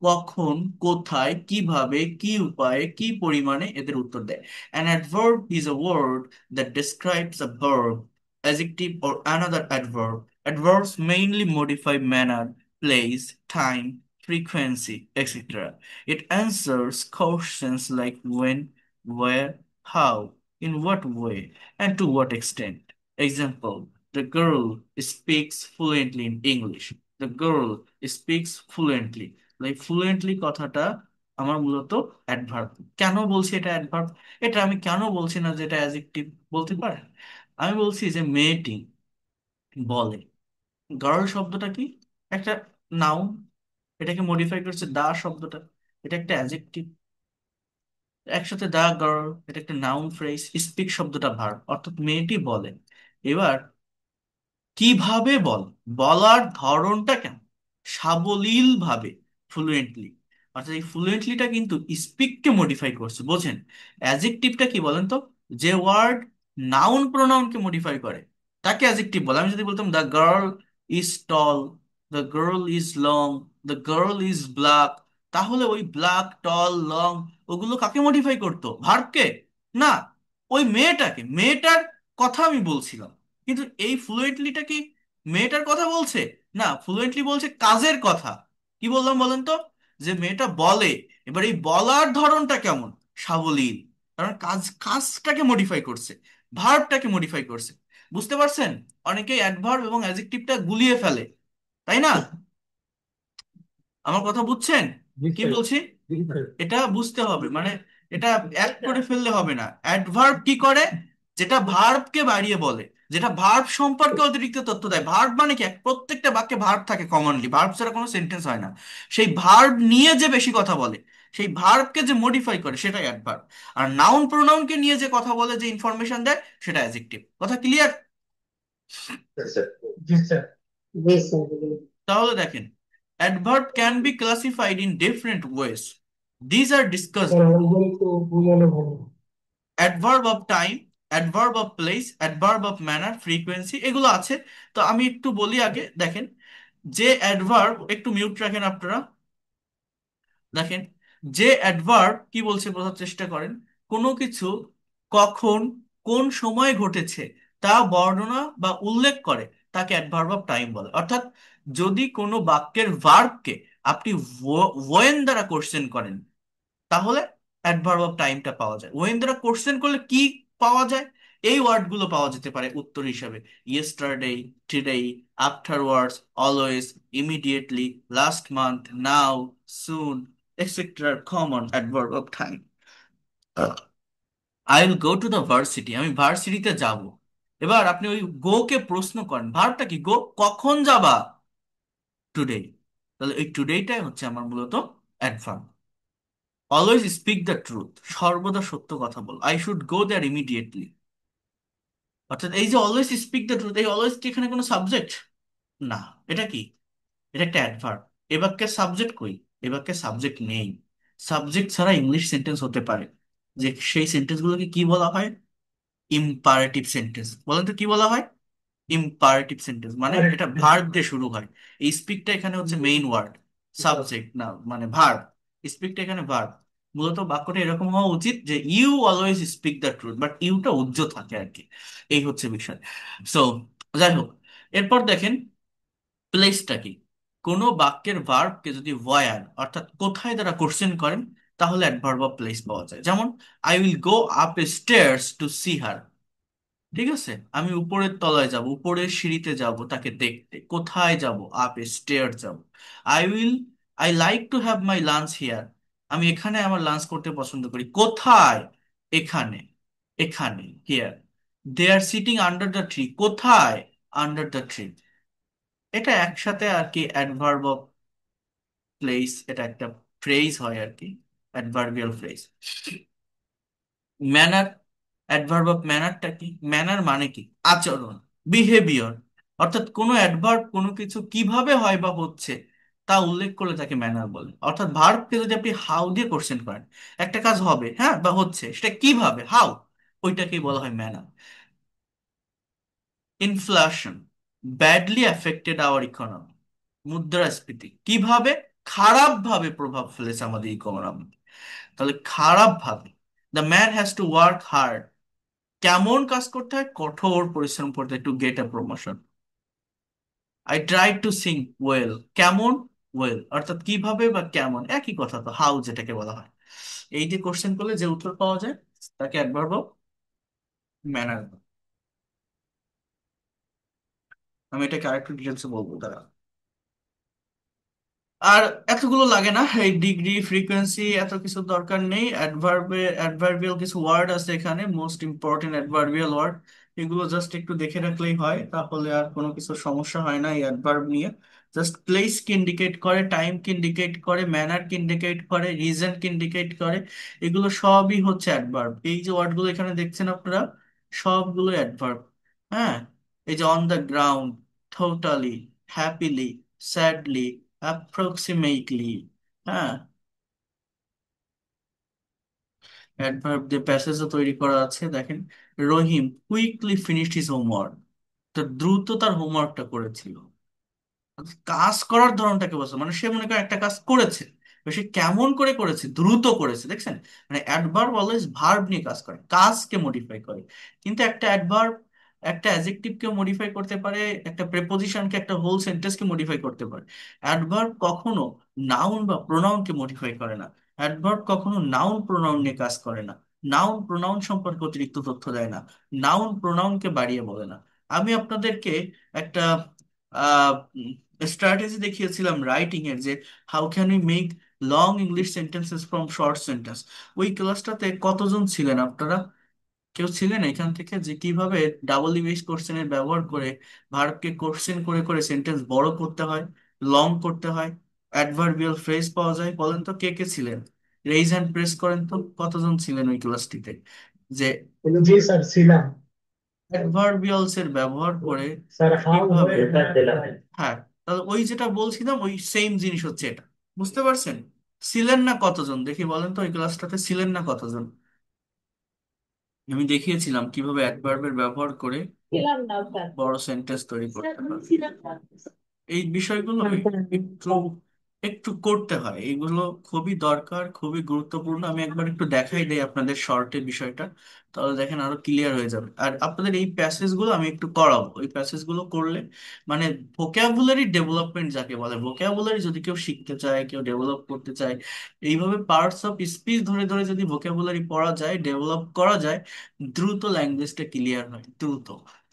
কখন, কোথায়, কিভাবে, কি উপায়ে, কি পরিমাণে এদের উত্তর দেয়। An adverb is a word that describes a verb, adjective, or another adverb. Adverbs mainly modify manner, place, time, frequency, etc. It answers questions like when, where, how, in what way, and to what extent. Example: the girl speaks fluently in English. The girl speaks fluently, এই fluently কথাটা আমার মূলত adverb. কেন বলছি এটা adverb, এটা আমি কেন বলছি না যে এটা অ্যাডজেক্টিভ, বলতে পারে। আমি বলছি যে মেয়েটি বলে, গার্ল শব্দটা কি, একটা নাউন, এটাকে মডিফাই করছে দা শব্দটা, এটা একটা অ্যাডজেক্টিভ। একসাথে দা গার্ল, এটা একটা নাউন ফ্রেজ। স্পিক শব্দটা ভার্ব, অর্থাৎ মেয়েটি বলে। এবার কিভাবে বল, বলার ধরনটা কেন, সাবলীল ভাবে, ফ্লুয়েন্টলি। অর্থাৎ এই ফ্লুয়েন্টলিটা কিন্তু স্পিককে মডিফাই করছে, বোঝেন। অ্যাডজেক্টিভটা কি বলেন তো, যে ওয়ার্ড নাউন প্রোনাউনকে মডিফাই করে তাকে অ্যাডজেক্টিভ বলে। আমি যদি বলতাম the girl is tall, the girl is long, the girl is black, তাহলে ওই ব্ল্যাক, টল, লং, ওগুলো কাকে মডিফাই করতো, ভার্বকে? না, ওই মেয়েটাকে, মেয়েটার কথা আমি বলছিলাম। কিন্তু এই ফ্লুয়েন্টলিটা কি মেয়েটার কথা বলছে? না, ফ্লুয়েন্টলি বলছে কাজের কথা। কি বললাম বলেন তো, যে মেয়েটা বলে, এবার এই বলার ধরনটা কেমন, সাবলীল। কারণ কাজটাকে মডিফাই করছে, ভার্বটাকে মডিফাই করছে। বুঝতে পারছেন? অনেকেই অ্যাডভার্ব এবং অ্যাডজেক্টিভটা গুলিয়ে ফেলে, তাই না? আমার কথা বুঝছেন জি কি স্যার। বলছি? জি স্যার। এটা বুঝতে হবে, মানে এটা এক করে ফেললে হবে না। অ্যাডভার্ব কি করে? যেটা ভার্বকে বাড়িয়ে বলে, যেটা ভার্ব সম্পর্কে অতিরিক্ত তথ্য দেয়। ভার্ব মানে কি, প্রত্যেকটা বাক্যে ভার্ব থাকে কমনলি, ভার্ব ছাড়া কোনো সেন্টেন্স হয় না। সেই ভার্ব নিয়ে যে বেশি কথা বলে, সেই ভার্বকে যে মডিফাই করে, সেটাই অ্যাডভার্ব। আর নাউন প্রোনাউনকে নিয়ে যে কথা বলে, যে ইনফরমেশন দেয়, সেটা অ্যাডজেক্টিভ। কথা ক্লিয়ার? Yes, sir. জি স্যার। জি স্যার। তাহলে দেখেন, adverb can be classified in different ways. These are discussed: sir আমার একটু বুঝালে ভালো। Adverb of time, adverb of place, adverb of manner, frequency, এগুলো আছে। তো আমি একটু বলি আগে। দেখেন, যে অ্যাডভার্ব, একটু মিউট রাখেন আপনারা। দেখেন, যে অ্যাডভার্ব কি বলছে বোঝার চেষ্টা করেন। কোনো কিছু কখন, কোন সময়ে ঘটেছে তা বর্ণনা বা উল্লেখ করে, তাকে অ্যাডভার্ব অফ টাইম বলে। অর্থাৎ যদি কোনো বাক্যের ভার্বকে আপনি ওয়েন দ্বারা কোশ্চেন করেন, তাহলে অ্যাডভার্ব অফ টাইমটা পাওয়া যায়। ওয়েন দ্বারা কোশ্চেন করলে কি পাওয়া যায়? এই ওয়ার্ডগুলো পাওয়া যেতে পারে উত্তর হিসাবে: yesterday, today, afterwards, always, immediately, last month, now, soon, etcetera. Common adverb of time: I will go to the varsity, আমি ভার্সিটিতে যাব। এবার আপনি ওই গো কে প্রশ্ন করেন, ভার্বটা কি? গো। কখন যাবা? টুডে। তাহলে এই টুডেটাই হচ্ছে আমার মূলত adverb. Always speak the truth, সর্বদা সত্য কথা বল। I should go there immediately. অর্থাৎ এই যে অলওয়েজ স্পিক দ্য ট্রুথ, এই অলওয়েজ কি এখানে কোনো সাবজেক্ট? না। এটা কি? এটা একটা অ্যাডভার্ব। এ বাক্যের সাবজেক্ট কই? এ বাক্যের সাবজেক্ট নেই। সাবজেক্ট ছাড়া ইংলিশ সেন্টেন্স হতে পারে, যে সেই সেন্টেন্সগুলোকে কি বলা হয়? Imperative sentence. বলেন তো কি বলা হয়? ইম্পারেটিভ সেন্টেন্স, মানে আরেকটু। এটা ভার্ব দিয়ে শুরু হয়। এই স্পিকটা এখানে হচ্ছে মেইন ওয়ার্ড, সাবজেক্ট না, মানে ভার্ব। স্পিকটা এখানে ভার্ব। মূলত বাক্যটা এরকম হওয়া উচিত যে you always speak the truth, but ইউটা উজ্জ্ব থাকে আর কি। এই হচ্ছে বিষয়। সো যাই হোক, এরপর দেখেন, প্লেসটা কি? কোনো বাক্যের ভার্বকে যদি ওয়্যার অর্থাৎ কোথায় দ্বারা কোশ্চেন করেন, তাহলে অ্যাডভার্ব অফ প্লেস পাওয়া যায়। যেমন, I will go upstairs to see her. ঠিক আছে, আমি উপরের তলায় যাব, উপরের সিঁড়িতে যাব তাকে দেখতে। কোথায় যাব? আপ স্টেয়ার যাব। I will, I like to have my lunch here, আমি এখানে আমার লাঞ্চ করতে পছন্দ করি। কোথায়? এখানে। এখানে, here. They are sitting under the tree, কোথায়? Under the tree. এটা একসাথে আর কি অ্যাডভার্ব অফ প্লেস, এটা একটা ফ্রেজ হয় আর কি, adverbial phrase. Manner, adverb of ম্যানারটা কি? ম্যানার মানে কি? আচরণ, বিহেভিয়র। অর্থাৎ কোনো অ্যাডভার্ব কোনো কিছু কিভাবে হয় বা হচ্ছে তা উল্লেখ করলে তাকে ম্যানার বলে। অর্থাৎ ভার্বকে যদি আপনি হাউ দিয়ে কোশ্চেন করেন, একটা কাজ হবে, হ্যাঁ, বা হচ্ছে, সেটা কিভাবে, হাউ, ওইটাকেই বলা হয় manner. Inflation badly affected hour economy, মুদ্রাস্ফীতি কিভাবে খারাপ ভাবে প্রভাব ফেলেছে আমাদের ইকোনমি। তাহলে খারাপ ভাবে। The man has to work hard, কেমন কাজ করতে হয়? কঠোর পরিশ্রম করতে হয়, to get a promotion. I try to sing well, কেমন? ওয়েল। অর্থাৎ কিভাবে বা কেমন, একই কথা তো, হাউ যেটাকে বলা হয়। এই যে কোশ্চেন করলে যে উত্তর পাওয়া যায়, তাকে অ্যাডভার্ব অফ ম্যানার। আমি এটাকে আরেকটু ডিটেলসে বলবো, দাঁড়া। আর এতগুলো লাগে না, এই ডিগ্রি, ফ্রিকোয়েন্সি, এত কিছু দরকার নেই। অ্যাডভার্বিয়াল কিছু ওয়ার্ড আছে এখানে, মোস্ট ইম্পর্টেন্ট অ্যাডভার্বিয়াল ওয়ার্ড। এগুলো জাস্ট একটু দেখে রাখলেই হয়, তাহলে আর কোনো কিছু সমস্যা হয় না এই অ্যাডভার্ব নিয়ে। জাস্ট প্লেস কে ইন্ডিকেট করে, টাইম কে ইন্ডিকেট করে, ম্যানার কে ইন্ডিকেট করে, রিজন কে ইন্ডিকেট করে। এগুলো সবই হচ্ছে অ্যাডভার্ব। এই যে ওয়ার্ডগুলো এখানে দেখছেন আপনারা, সবগুলো অ্যাডভার্ব। হ্যাঁ, এই যে on the ground, totally, happily, sadly, approximately. হ্যাঁ, অ্যাডভার্ব দিয়ে প্যাসেজও তৈরি করা আছে। দেখেন, রহিম কুইকলি ফিনিশড হিজ হোমওয়ার্ক, তো দ্রুত তার হোমওয়ার্কটা করেছিল। কাজ করার ধরনটাকে বলছে, মানে সে মনে করে একটা কাজ করেছে, এবার সে কেমন করে করেছে? দ্রুত করেছে। দেখছেন, মানে অ্যাডভার্ব অলওয়েজ ভার্ব নিয়ে কাজ করে, কাজকে মডিফাই করে। কিন্তু একটা অ্যাডভার্ব একটা অ্যাডজেক্টিভকে মডিফাই করতে পারে, একটা প্রেপোজিশনকে, একটা হোল সেন্টেন্সকে মডিফাই করতে পারে। অ্যাডভার্ব কখনো নাউন বা প্রোনাউনকে মডিফাই করে না। অ্যাডভার্ব কখনো নাউন প্রোনাউন নিয়ে কাজ করে না। নাউন প্রোনাউন সম্পর্কে অতিরিক্ত তথ্য দেয় না। নাউন প্রোনাউনকে বাড়িয়ে বলে না। আমি আপনাদেরকে একটা স্ট্র্যাটেজি দেখিয়েছিলাম রাইটিং এর, যে how can we make long English sentences from short sentence. ওই ক্লাসটাতে কতজন ছিলেন আপনারা? কেউ ছিলেন এখান থেকে, যে কিভাবে ডাবল ইংলিশ কোশ্চেনের ব্যবহার করে ভার্বকে কোশ্চেন করে করে সেন্টেন্স বড় করতে হয়, লং করতে হয়, অ্যাডভার্বিয়াল ফ্রেজ পাওয়া যায়? বলেন তো কে কে ছিলেন, রেইজ হ্যান্ড প্রেস করেন তো কতজন ছিলেন ওই ক্লাসটিতে, যে জি স্যার ছিলাম। অ্যাডভার্বিয়ালস এর ব্যবহার করে স্যার হাউ কিভাবে। হয়ে ম্যাথ দিলাম। হ্যাঁ, তাহলে ওই যেটা বলছিলাম ওই সেম জিনিস হচ্ছে এটা। বুঝতে পারছেন? ছিলেন না কতজন দেখি বলেন তো ওই ক্লাসটাতে ছিলেন না কতজন? আমি দেখিয়েছিলাম কিভাবে অ্যাডভার্বের ব্যবহার করে ছিলাম না স্যার। বড় সেন্টেন্স তৈরি স্যার করতে আমি হয়। ছিলাম না। এই বিষয়গুলো একটু একটু করতে হয়, এগুলো খুবই দরকার, খুবই গুরুত্বপূর্ণ। আমি একবার একটু দেখাই দেই আপনাদের শর্টে বিষয়টা, তাহলে দেখেন আরো ক্লিয়ার হয়ে যাবে। আর আপনাদের এই প্যাসেজ গুলো আমি একটু করাবো, ওই প্যাসেজ গুলো করলে মানে ভোকাবুলারি ডেভেলপমেন্ট যাকে বলে, ভোকাবুলারি যদি কেউ শিখতে চায়, কেউ ডেভেলপ করতে চায়, এইভাবে পার্টস অফ স্পিচ ধরে ধরে যদি ভোকাবুলারি পড়া যায়, ডেভেলপ করা যায়, দ্রুত ল্যাঙ্গুয়েজটা ক্লিয়ার হয়, দ্রুত।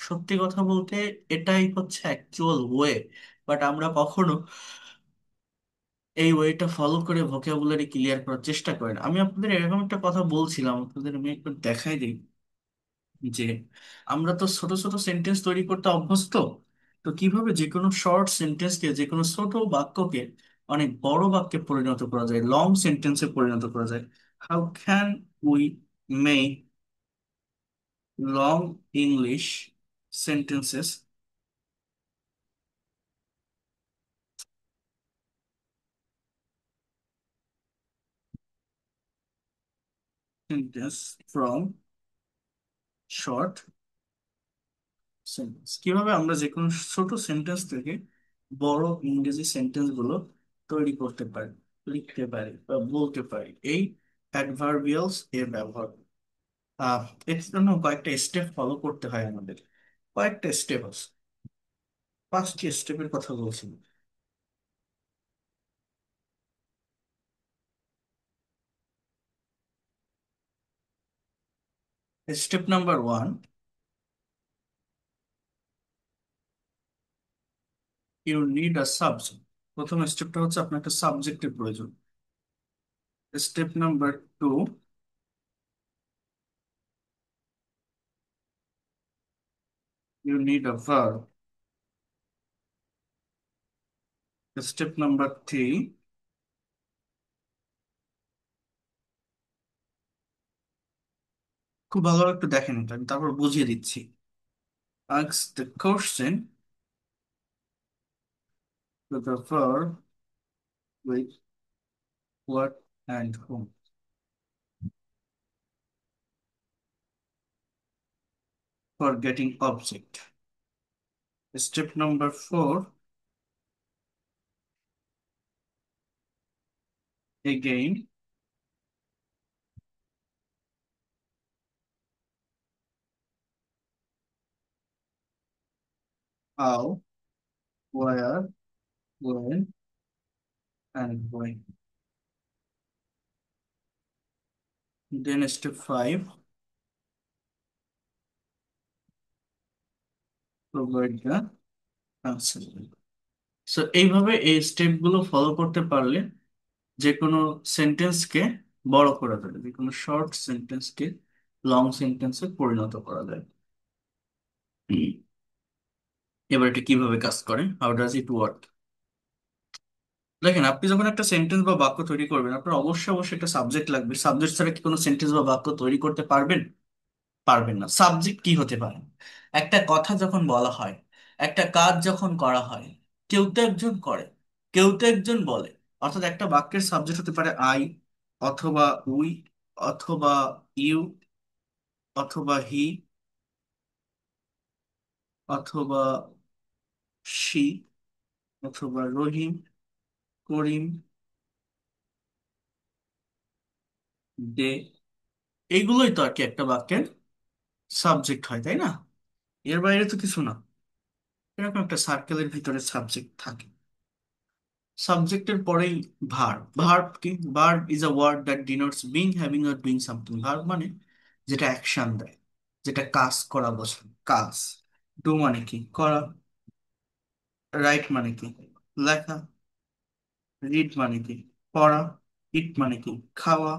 সত্যি কথা বলতে এটাই হচ্ছে অ্যাকচুয়াল ওয়ে। বাট আমরা কখনো এই ওয়েটা ফলো করে ভোকাবুলারি ক্লিয়ার করার চেষ্টা করি না। আমি আপনাদের এরকম একটা কথা বলছিলাম, আপনাদের আমি একটু দেখাই দিই, যে আমরা তো ছোট ছোট সেন্টেন্স তৈরি করতে অভ্যস্ত। তো কিভাবে যে কোনো শর্ট সেন্টেন্সকে, যে কোনো ছোট বাক্যকে অনেক বড় বাক্যে পরিণত করা যায়, লং সেন্টেন্সে পরিণত করা যায়। How can we make long English sentences sentence from short sentence? কিভাবে আমরা যে কোনো ছোট সেন্টেন্স থেকে বড় ইংরেজি সেন্টেন্স গুলো তৈরি করতে পারি, লিখতে পারি বা বলতে পারি, এই অ্যাডভার্বিয়ালস এর ব্যবহার। এর জন্য কয়েকটা স্টেপ ফলো করতে হয় আমাদের, কয়েকটা স্টেপ আছে, 5টি স্টেপের কথা বলছি। Step number 1, you need a subject. প্রথম স্টেপটা হচ্ছে আপনার একটা সাবজেক্টের প্রয়োজন। Step number 2, you need a verb. Step number 3, খুব ভালো একটু দেখেন এটা, আমি তারপর বুঝিয়ে দিচ্ছি। Ask the question to the verb with what and whom. For getting object. Step number 4, again, how, where, when, and when. Then step 5, provide the answer. So এইভাবে এই স্টেপগুলো ফলো করতে পারলে যে কোনো সেন্টেন্সকে বড় করা যাবে, যে কোনো শর্ট সেন্টেন্সকে লং সেন্টেন্সে পরিণত করা যায়। এবার এটা কিভাবে কাজ করে, হাউ ডাজ ইট ওয়ার্ক? দেখেন, আপনি যখন একটা সেন্টেন্স বা বাক্য তৈরি করবেন, আপনার অবশ্যই অবশ্যই একটা সাবজেক্ট লাগবে। সাবজেক্ট ছাড়া কি কোনো সেন্টেন্স বা বাক্য তৈরি করতে পারবেন? পারবেন না। সাবজেক্ট কি হতে পারে? একটা কথা যখন বলা হয়, একটা কাজ যখন করা হয়, কেউ তো একজন করে, কেউ তো একজন বলে। অর্থাৎ একটা বাক্যের সাবজেক্ট হতে পারে আই, অথবা উই, অথবা ইউ, অথবা হি, অথবা সি, অথবা রহিম, করিম, দে। এইগুলোই তো আর কি একটা বাক্যের সাবজেক্ট হয়, তাই না? এর বাইরে তো কিছু না। এরকম একটা সার্কেলের ভিতরে সাবজেক্ট থাকে। সাবজেক্টের পরেই ভার্ব। ভার্ব কি? Verb is a word that denotes being, having or doing something. Verb মানে যেটা অ্যাকশন দেয়, যেটা কাজ করা বোঝায়, কাজ। ডু মানে কি? করা। রাইট মানে কি? লেখা। রিড মানে কি? পড়া। ইট মানে কি? খাওয়া।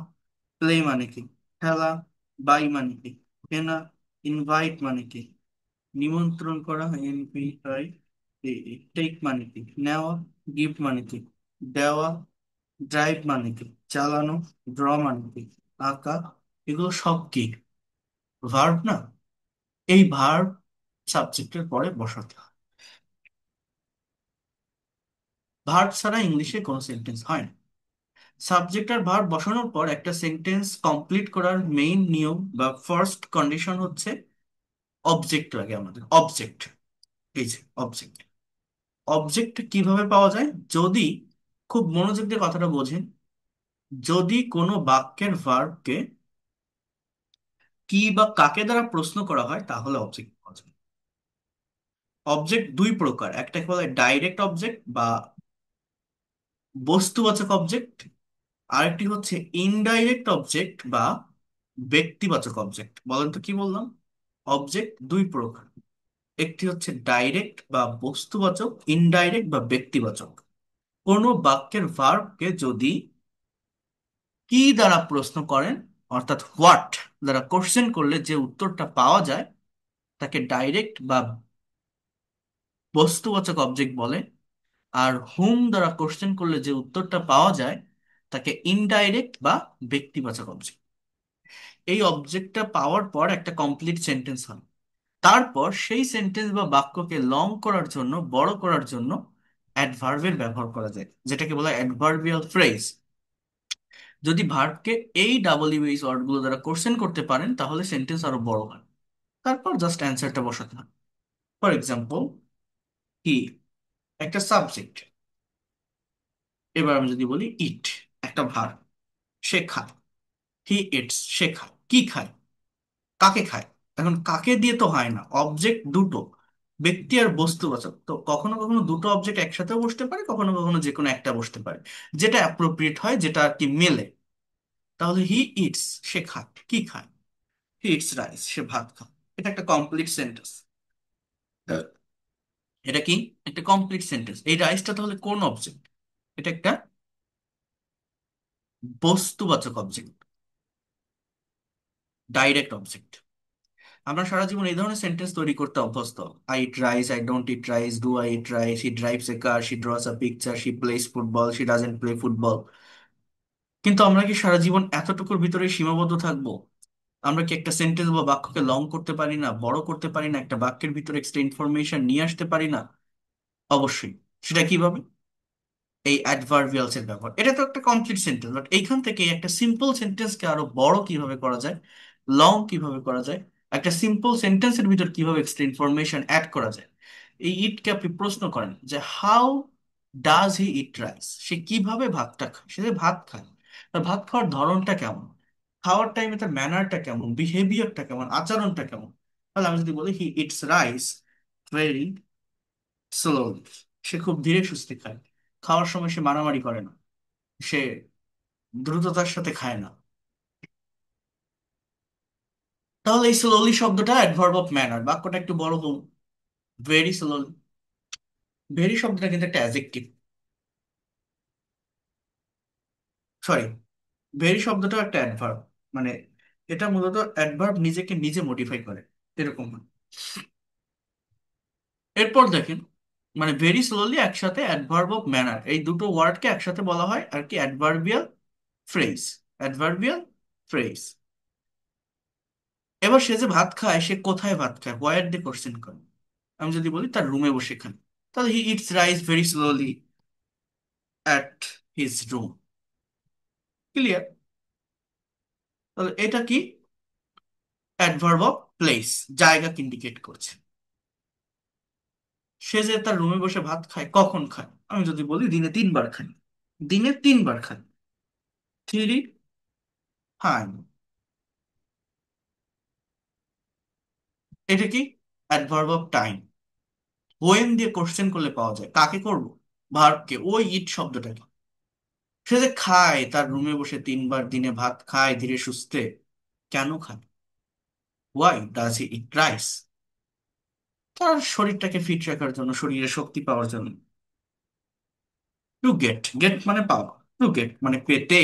প্লে মানে কি? খেলা। বাই মানে কি? কেনা। ইনভাইট মানে কি? নিমন্ত্রণ করা। এনভিআই। টেক মানে কি? নেওয়া। গিফট মানে কি? দেওয়া। ড্রাইভ মানে কি? চালানো। ড্র মানে কি? আঁকা। এগুলো সব কি? ভার্ব না? এই ভার্ব সাবজেক্টের পরে বসাতে হয়। ভার্ব ছাড়া ইংলিশে কোনো সেন্টেন্স হয় না। সাবজেক্ট আর ভার্ব বসানোর পর একটা সেন্টেন্স কমপ্লিট করার মেইন নিয়ম বা ফার্স্ট কন্ডিশন হচ্ছে অবজেক্ট লাগে আমাদের। অবজেক্ট। এই যে অবজেক্ট। অবজেক্ট কিভাবে পাওয়া যায়? যদি, খুব মনোযোগ দিয়ে কথাটা বোঝেন, যদি কোনো বাক্যের ভার্বকে কি বা কাকে দ্বারা প্রশ্ন করা হয় তাহলে অবজেক্ট পাওয়া যায়। অবজেক্ট দুই প্রকার, একটাকে বলে ডাইরেক্ট অবজেক্ট বা বস্তুবাচক অবজেক্ট, আরেকটি হচ্ছে ইনডাইরেক্ট অবজেক্ট বা ব্যক্তিবাচক অবজেক্ট। বলেন তো কি বললাম? অবজেক্ট দুই প্রকার, একটি হচ্ছে ডাইরেক্ট বা বস্তুবাচক, ইনডাইরেক্ট বা ব্যক্তিবাচক। কোনো বাক্যের ভার্বকে যদি কি দ্বারা প্রশ্ন করেন, অর্থাৎ হোয়াট দ্বারা কোশ্চেন করলে যে উত্তরটা পাওয়া যায় তাকে ডাইরেক্ট বা বস্তুবাচক অবজেক্ট বলে। আর হুম দ্বারা কোশ্চেন করলে যে উত্তরটা পাওয়া যায় তাকে ইনডাইরেক্ট বা ব্যক্তিবাচক অবজেক্ট। এই অবজেক্টটা পাওয়ার পর একটা কমপ্লিট সেন্টেন্স হয়। তারপর সেই সেন্টেন্স বা বাক্যকে লং করার জন্য, বড় করার জন্য অ্যাডভার্বের ব্যবহার করা যায়, যেটাকে বলা হয় অ্যাডভার্বিয়াল ফ্রেজ। যদি ভার্বকে এই ডাব্লিউএইচ ওয়ার্ডগুলো দ্বারা কোশ্চেন করতে পারেন তাহলে সেন্টেন্স আরো বড় হয়। তারপর জাস্ট অ্যান্সারটা বসাতে হয়। ফর এক্সাম্পল, হি একটা সাবজেক্ট। এবার আমি যদি বলি ইট একটা ভার্ব, সে খায়। হি ইটস, সে খায়। কি খায়? কাকে খায়? এখন কাকে দিয়ে তো হয় না, অবজেক্ট দুটো, ব্যক্তি আর বস্তুবাচক। তো কখনো কখনো দুটো অবজেক্ট একসাথেও বসতে পারে, কখনো কখনো যে কোনো একটা বসতে পারে, যেটা অ্যাপ্রোপ্রিয়েট হয়, যেটা আর কি মেলে। তাহলে হি ইটস, সে খায়। কি খায়? হি ইটস রাইস, সে ভাত খায়। এটা একটা কমপ্লিট সেন্টেন্স। এটা কি? একটা কমপ্লিট সেন্টেন্স। এই রাইসটা তাহলে কোন অবজেক্ট? এটা একটা বস্তুবাচক অবজেক্ট, ডাইরেক্ট অবজেক্ট। আমরা সারা জীবন এই ধরনের সেন্টেন্স তৈরি করতে অভ্যস্ত। I eat rice, I don't eat rice, do I eat rice, he drives A car, she draws a picture, she plays football, she doesn't play football. কিন্তু আমরা কি সারা জীবন এতটুকুর ভিতরে সীমাবদ্ধ থাকবো? আমরা কি একটা সেন্টেন্স বা বাক্যকে লং করতে পারি না, বড় করতে পারি না, একটা বাক্যের ভিতরে এক্সট্রা ইনফরমেশন নিয়ে আসতে পারি না? অবশ্যই। সেটা কিভাবে? এই অ্যাডভার্বিয়ালস এর ব্যবহার। এটা তো একটা কমপ্লিট সেন্টেন্স, বাট এইখান থেকে একটা সিম্পল সেন্টেন্সকে আরো বড় কিভাবে করা যায়, লং কিভাবে করা যায়, একটা সিম্পল সেন্টেন্সের ভিতর কিভাবে এক্সট্রা ইনফরমেশন অ্যাড করা যায়। এই ইটকে আপনি প্রশ্ন করেন যে how does he eat rice, সে কিভাবে ভাতটা খায়, সে যে ভাত খায়, তার ভাত খাওয়ার ধরনটা কেমন, খাওয়ার টাইমে তার ম্যানারটা কেমন, বিহেভিয়ারটা কেমন, আচরণটা কেমন। তাহলে আমি যদি বলি he eats rice very slowly, সে খুব ধীরে সুস্থে খায়। খাওয়ার সময় সে মারামারি করে না, সে দ্রুততার সাথে খায় না। তাহলে এই স্লোলি শব্দটা অ্যাডভার্ব অফ ম্যানার, বাক্যটা একটু বড় হল। Very slowly. ভেরি শব্দটা কিন্তু একটা অ্যাডজেক্টিভ। সরি, ভেরি শব্দটাও একটা অ্যাডভার্ব। মানে এটা মূলত অ্যাডভার্ব নিজেকে নিজে মডিফাই করে, এরকম হয়। এরপর দেখেন, মানে ভেরি স্লোলি একসাথে অ্যাডভার্ব অফ ম্যানার, এই দুটো ওয়ার্ডকে একসাথে বলা হয় আর কি অ্যাডভার্বিয়াল ফ্রেজ। Adverbial phrase. এবার সে যে ভাত খায়, সে কোথায় ভাত খায়, হোয়ার দিয়ে কোশ্চেন করে। আমি যদি বলি তার রুমে বসে খান, তাহলে হি eats rice very slowly at his room. Clear? তাহলে এটা কি? অ্যাডভার্ব অফ প্লেস, জায়গাকে ইন্ডিকেট করছে। সে যে তার রুমে বসে ভাত খায়, কখন খায়? আমি যদি বলি দিনে 3 বার খাই। দিনে 3 বার খাই। Three time. এটা কি? Adverb of time. ওয়েন দিয়ে কোশ্চেন করলে পাওয়া যায়। কাকে করব? ভার্বকে, ওই ইট শব্দটাকে। সে যে খায়, তার রুমে বসে 3 বার দিনে ভাত খায় ধীরে সুস্থে, কেন খায়? Why does he eat rice? তার শরীরটাকে ফিট রাখার জন্য, শরীরে শক্তি পাওয়ার জন্য। টু গেট, গেট মানে পাওয়া, টু গেট মানে পেতে।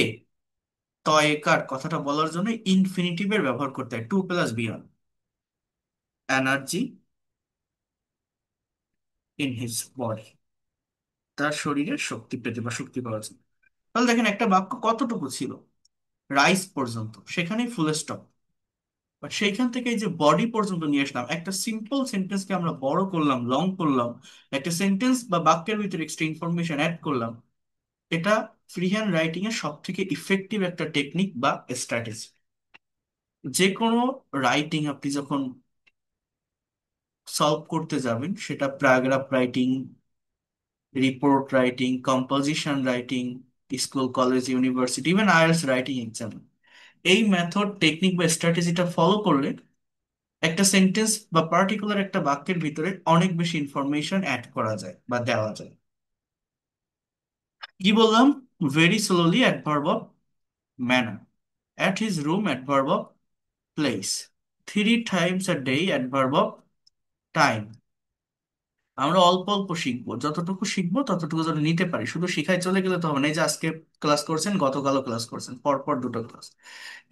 তয়কার কথাটা বলার জন্য ইনফিনিটিভের ব্যবহার করতে হয়, টু প্লাস বিয়ন, এনার্জি ইন হিজ বডি, তার শরীরে শক্তি পেতে বা শক্তি পাওয়ার জন্য। তাহলে দেখেন একটা বাক্য কতটুকু ছিল, রাইস পর্যন্ত, সেখানেই ফুল স্টপ। বাট সেইখান থেকে এই যে বডি পর্যন্ত নিয়ে আসলাম, একটা সিম্পল সেন্টেন্সকে আমরা বড় করলাম, লং করলাম, একটা সেন্টেন্স বা বাক্যের ভিতরে এক্সট্রা ইনফরমেশন অ্যাড করলাম। এটা ফ্রি হ্যান্ড রাইটিং এর সব থেকে ইফেক্টিভ একটা টেকনিক বা স্ট্র্যাটেজি। যে কোনো রাইটিং আপনি যখন সলভ করতে যাবেন, সেটা paragraph writing, report writing, composition writing, school college university, even IELTS writing exam, এই মেথড টেকনিক বা স্ট্র্যাটেজিটা ফলো করলে একটা সেন্টেন্স বা পার্টিকুলার একটা বাক্যের ভিতরে অনেক বেশি ইনফরমেশন অ্যাড করা যায় বা দেওয়া যায়। কি বললাম? Very slowly adverb of manner, at his room adverb of place, three Times a day adverb of time. আমরা অল্প অল্প শিখবো, যতটুকু শিখবো ততটুকু যেন নিতে পারি। শুধু শিখাই চলে গেলে তো হবে না। এই যে আজকে ক্লাস করছেন, গতকালও ক্লাস করছেন, পরপর দুটো ক্লাস,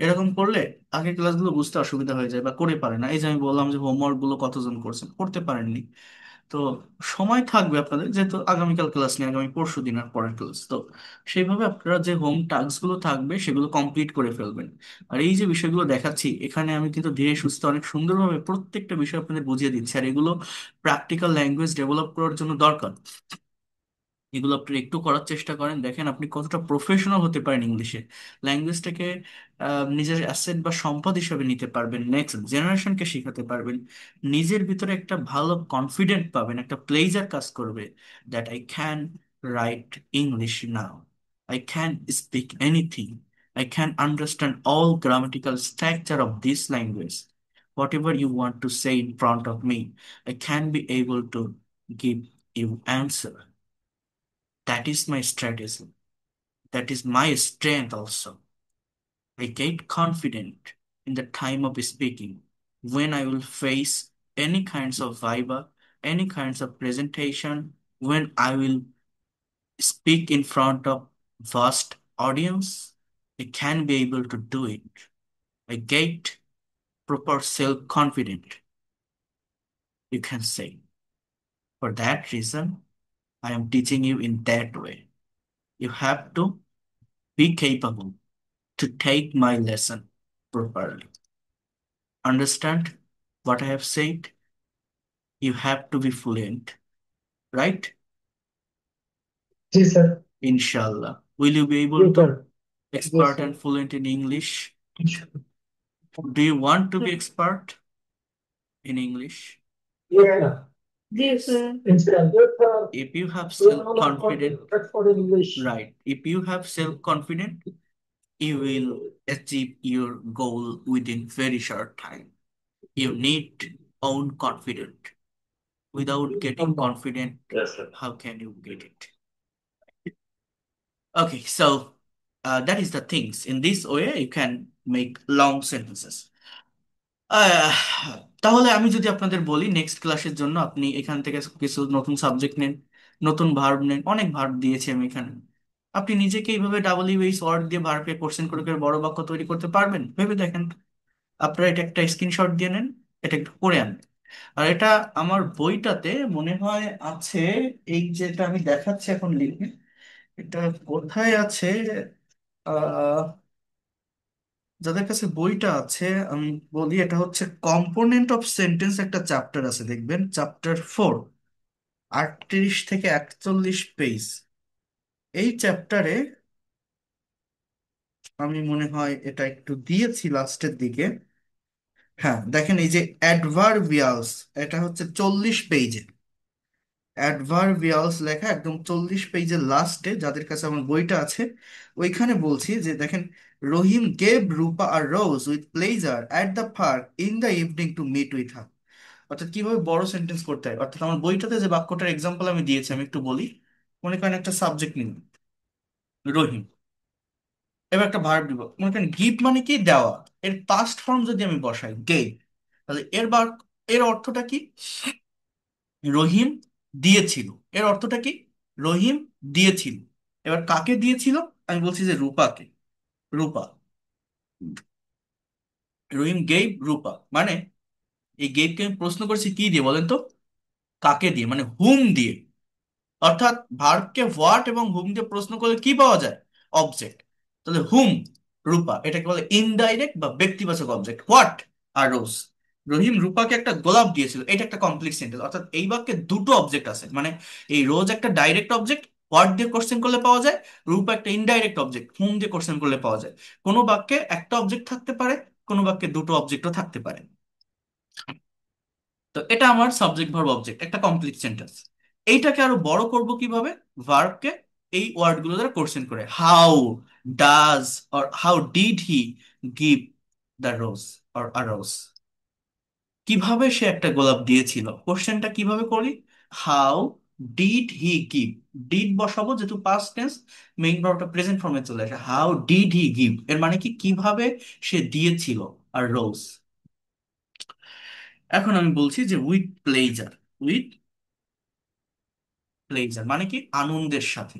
এরকম করলে আগের ক্লাসগুলো বুঝতে অসুবিধা হয়ে যায় বা করে পারে না। এই যে আমি বললাম যে হোমওয়ার্ক গুলো কতজন করছেন, করতে পারেননি। তো সময় থাকবে আপনাদের, যেহেতু আগামীকাল ক্লাস নেই, আগামী পরশু দিন আর পরের ক্লাস তো, সেইভাবে আপনারা যে হোম টাস্ক গুলো থাকবে সেগুলো কমপ্লিট করে ফেলবেন। আর এই যে বিষয়গুলো দেখাচ্ছি এখানে, আমি কিন্তু ধীরে সুস্থে অনেক সুন্দরভাবে প্রত্যেকটা বিষয় আপনাদের বুঝিয়ে দিচ্ছি, আর এগুলো প্র্যাকটিক্যাল ল্যাঙ্গুয়েজ ডেভেলপ করার জন্য দরকার। এগুলো আপনি একটু করার চেষ্টা করেন, দেখেন আপনি কতটা প্রফেশনাল হতে পারেন ইংলিশে। ল্যাঙ্গুয়েজটাকে নিজের অ্যাসেট বা সম্পদ হিসেবে নিতে পারবেন, নেক্সট জেনারেশনকে শেখাতে পারবেন। নিজের ভিতরে একটা ভালো কনফিডেন্ট পাবেন, একটা প্লেজার কাজ করবে, that I can write English now, I can speak anything, I can understand all grammatical structure of this language, whatever you want to say in front of me, I can be able to give you answer. That is my strategy. That is my strength also. I get confident in the time of speaking when I will face any kinds of viva, any kinds of presentation, when I will speak in front of vast audience. I can be able to do it. I get proper self-confident, you can say. For that reason, I am teaching you in that way. You have to be capable to take my lesson properly. Understand what I have said? You have to be fluent, right? जी sir. Inshallah. Will you be able जी to sir. Yes, expert sir. and fluent in English? Do you want to be expert in English? Yes, sir. Yes, sir. Instant. Yes, sir. If you have We are not self-confidence, for English. right? If you have self-confidence, you will achieve your goal within very short time. You need own confidence. Without getting confident, Yes, sir. how can you get it? Okay, so that is the things. In this way, you can make long sentences. আহ, তাহলে আমি যদি আপনাদের বলি next ক্লাসের জন্য আপনি এখান থেকে কিছু নতুন সাবজেক্ট নেন, নতুন ভার্ব নেন, অনেক ভার্ব দিয়েছি আমি এখানে। আপনি নিজেকে এইভাবে WH ওয়ার্ড দিয়ে ভার্বকে কোশ্চেন করে করে বড় বাক্য তৈরি করতে পারবেন, ভেবে দেখেন। আপনারা এটা একটা স্ক্রিনশট দিয়ে নেন, এটা একটু করে আনবেন। আর এটা আমার বইটাতে মনে হয় আছে, এই যেটা আমি দেখাচ্ছি এখন লিখে, এটা কোথায় আছে? আহ যাদের কাছে বইটা আছে আমি বলি, এটা হচ্ছে কম্পোনেন্ট অফ সেন্টেন্স, একটা চ্যাপ্টার আছে দেখবেন, চ্যাপ্টার 4, 38 থেকে 41 পেজ। এই চ্যাপ্টারে আমি মনে হয় এটা একটু দিয়েছি লাস্টের দিকে। হ্যাঁ দেখেন, এই যে অ্যাডভার্বিয়ালস, এটা হচ্ছে 40 পেজে, অ্যাডভার্বিয়ালস লেখা একদম 40 পেজের লাস্টে, যাদের কাছে আমার বইটা আছে ওইখানে বলছি যে দেখেন, Rahim gave Rupa a rose with pleasure at the park in the evening to meet with her. অর্থাৎ কিভাবে বড় সেন্টেন্স করতে হয়, অর্থাৎ আমার বইটাতে যে বাক্যটার এক্সাম্পল আমি দিয়েছি আমি একটু বলি। মনে করেন একটা সাবজেক্ট নিন, রহিম, এবার একটা ভার্ব দিব, মনে করেন গিভ মানে কি দেওয়া, এর পাস্ট ফর্ম যদি আমি বসাই গেভ, তাহলে এর অর্থটা কি? রহিম দিয়েছিল। এর অর্থটা কি? রহিম দিয়েছিল। এবার কাকে দিয়েছিল? আমি বলছি যে রূপাকে। রূপা। রহিম গেভ রূপা, মানে এই গেভকে আমি প্রশ্ন করছি কি দিয়ে বলেন তো? কাকে দিয়ে, মানে হুম দিয়ে। অর্থাৎ ভার্বকে হোয়াট এবং হুম দিয়ে প্রশ্ন করলে কি পাওয়া যায়? অবজেক্ট। তাহলে হুম, রূপা, এটাকে বলে ইনডাইরেক্ট বা ব্যক্তিবাচক অবজেক্ট। হোয়াট? আর রোজ। রহিম রূপাকে একটা গোলাপ দিয়েছিল, এটা একটা কমপ্লিট সেন্টেন্স। অর্থাৎ এই বাক্যে দুটো অবজেক্ট আছে, মানে এই রোজ একটা ডাইরেক্ট অবজেক্ট, হোয়াট দিয়ে কোশ্চেন করলে পাওয়া যায়। রূপা একটা ইনডাইরেক্ট অবজেক্ট, হুম দিয়ে কোশ্চেন করলে পাওয়া যায়। কোনো বাক্যে একটা অবজেক্ট থাকতে পারে, কোনো বাক্যে দুটো অবজেক্টও থাকতে পারে। তো এটা আমার সাবজেক্ট ভার্ব অবজেক্ট, একটা কমপ্লিট সেন্টেন্স। এইটাকে আরো বড় করব কিভাবে? ভার্বকে এই ওয়ার্ডগুলো দ্বারা কোশ্চেন করে, how does or how did he give the rose or a rose. কিভাবে সে একটা গোলাপ দিয়েছিল, কোশ্চেনটা কিভাবে করি? How did he give. Did বসাবো, যেহেতু পাস্ট টেন্স, মেইন ভার্বটা প্রেজেন্ট ফর্মে চলে আসে। হাউ ডিড হি গিভ এর মানে কি, কিভাবে সে দিয়েছিল আর রোজ। এখন আমি বলছি যে উইথ প্লেজার। উইথ প্লেজার মানে কি, আনন্দের সাথে।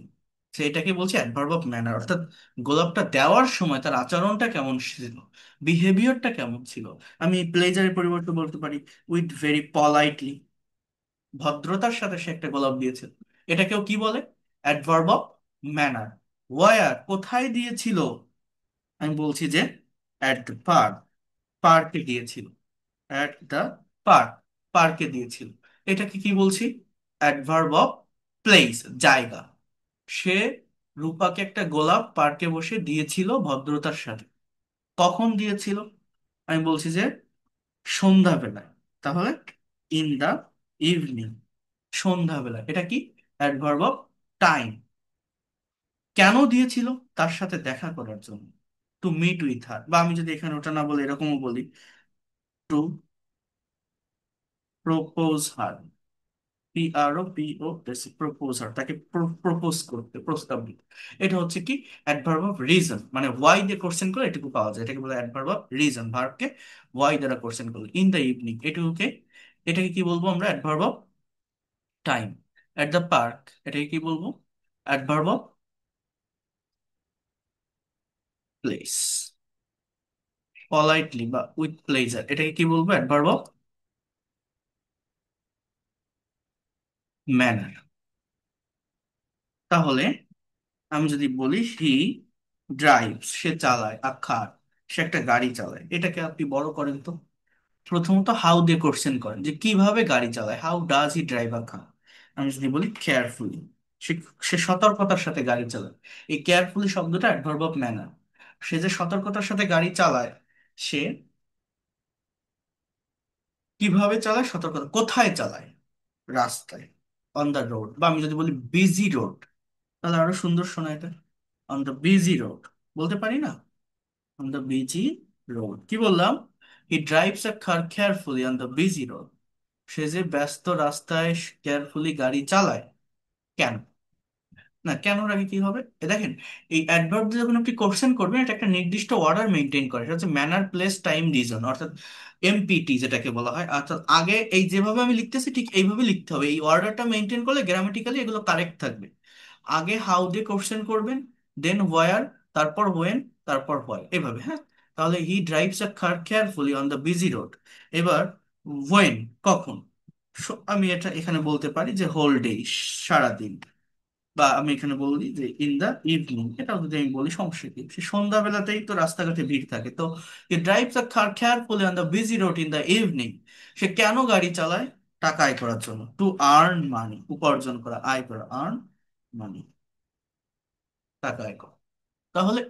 সেটাকে বলছে অ্যাডভার্ব অফ ম্যানার, অর্থাৎ গোলাপটা দেওয়ার সময় তার আচরণটা কেমন ছিল, বিহেভিয়ারটা কেমন ছিল। আমি প্লেজারের পরিবর্তে বলতে পারি উইথ ভেরি পলাইটলি। ভদ্রতার সাথে সে একটা গোলাপ দিয়েছে। এটাকেও কি বলে? Adverb of manner. ওয়ার, কোথায় দিয়েছিল? আমি বলছি যে অ্যাট দ্য পার্ক। পার্কে দিয়েছিল। অ্যাট দ্য পার্ক, পার্কে দিয়েছিল। এটাকে কি বলছি? অ্যাডভার্ব অফ প্লেস, জায়গা। সে রূপাকে একটা গোলাপ পার্কে বসে দিয়েছিল ভদ্রতার সাথে। কখন দিয়েছিল? আমি বলছি যে সন্ধ্যাবেলায়। তাহলে ইন দা ইভিনিং, সন্ধ্যাবেলা। এটা কি? Adverb of time. কেন দিয়েছিল? তার সাথে দেখা করার জন্য। টু মিট উইথ হার, বা আমি যদি এখানে ওটা না বলে এরকমও বলি, টু প্রপোজ হার। প্রপোজার, তাকে প্রপোজ করতে, প্রস্তাব দিতে। এটা হচ্ছে কি? অ্যাডভার্ব অফ রিজন, মানে ওয়াই দিয়ে কোশ্চেন করে এটুকু পাওয়া যায়, এটাকে বলে অ্যাডভার্ব অফ রিজন। ভার্বকে ওয়াই দ্বারা কোশ্চেন করলে, ইন দ্য ইভিনিং এটুকুকে, এটাকে কি বলবো আমরা? Adverb of time. At the park, এটাকে কি বলবো? Adverb of place. পলাইটলি বা উইথ প্লেজার, এটাকে কি বলবো? Adverb of manner. তাহলে আমি যদি বলি হি ড্রাইভস, সে চালায়, আখার, সে একটা গাড়ি চালায়, এটাকে আপনি বড় করেন তো। প্রথমত হাউ দিয়ে কোশ্চেন করেন যে কিভাবে গাড়ি চালায়, how does he drive a car. আমি যদি বলি কেয়ারফুলি, সে সে সতর্কতার সাথে গাড়ি চালায়। এই কেয়ারফুলি শব্দটা অ্যাডভার্ব অফ ম্যানার। সে যে সতর্কতার সাথে গাড়ি চালায়, সে কিভাবে চালায়, সতর্কতা, কোথায় চালায়? রাস্তায়, অন দ্য রোড। বা আমি যদি বলি বিজি রোড, তাহলে আরো সুন্দর শোনায় এটা। অন দ্য বিজি রোড বলতে পারি না? অন দ্য বিজি রোড কি বললাম? He drives a car carefully on the busy road. সে যে ব্যস্ত রাস্তায় কেয়ারফুলি গাড়ি চালায়। কেন? না, কেনর আগে কি হবে? দেখেন, এই অ্যাডভার্ব দিয়ে যখন আপনি কোশ্চেন করবেন, এটা একটা নির্দিষ্ট অর্ডার মেনটেন করে, সেটা হচ্ছে ম্যানার, প্লেস, টাইম, রিজন, অর্থাৎ এমপিটি যেটাকে বলা হয়। অর্থাৎ আগে এই যেভাবে আমি লিখতেছি ঠিক এইভাবে লিখতে হবে, এই অর্ডারটা মেনটেন করলে গ্রামাটিক্যালি এগুলো কারেক্ট থাকবে। আগে হাউ দিয়ে কোশ্চেন করবেন, দেন ওয়ার, তারপর হোয়েন, তারপর হোয়াই, এভাবে, হ্যাঁ। তাহলে হি drives a car carefully on the busy road. এবার হোয়েন, কখন। আমি এটা এখানে বলতে পারি যে হোল ডে, সারাদিন। বা আমি এখানে বলি যে ইন দা ইভিনিং, এটাও যদি আমি বলি সমস্যা কি? সে সন্ধ্যাবেলাতেই তো রাস্তাঘাটে ভিড় থাকে। তো he drives a car carefully on the busy road in the evening. সে কেন গাড়ি চালায়? টাকা আয় করার জন্য। টু আর্ন মানি, উপার্জন করা, আয় করা, আর্ন মানি, টাকা আয় করা। তাহলে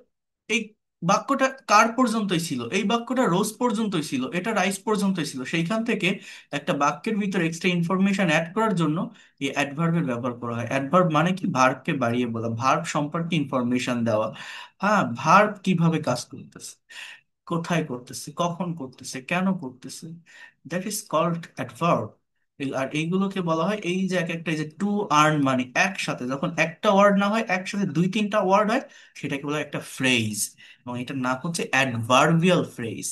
এই বাক্যটা কার পর্যন্তই ছিল? এই বাক্যটা রোজ পর্যন্তই ছিল, এটা রাইস পর্যন্তই ছিল। সেইখান থেকে একটা বাক্যের ভিতরে এক্সট্রা ইনফরমেশন অ্যাড করার জন্য এই অ্যাডভার্বের ব্যবহার করা হয়। অ্যাডভার্ব মানে কি? ভার্বকে বাড়িয়ে বলা, ভার্ব সম্পর্কে ইনফরমেশন দেওয়া। হ্যাঁ, ভার্ব কিভাবে কাজ করতেছে, কোথায় করতেছে, কখন করতেছে, কেন করতেছে, দ্যাট ইজ কল্ড অ্যাডভার্ব। আর এইগুলোকে বলা হয়, এই যে এক একটা, এই যে টু আর্ন মানি, একসাথে যখন একটা ওয়ার্ড না হয়, একসাথে দুই তিনটা ওয়ার্ড হয়, সেটাকে বলা হয় একটা ফ্রেজ। এবং এটার নাম হচ্ছে অ্যাডভার্বিয়াল ফ্রেজ।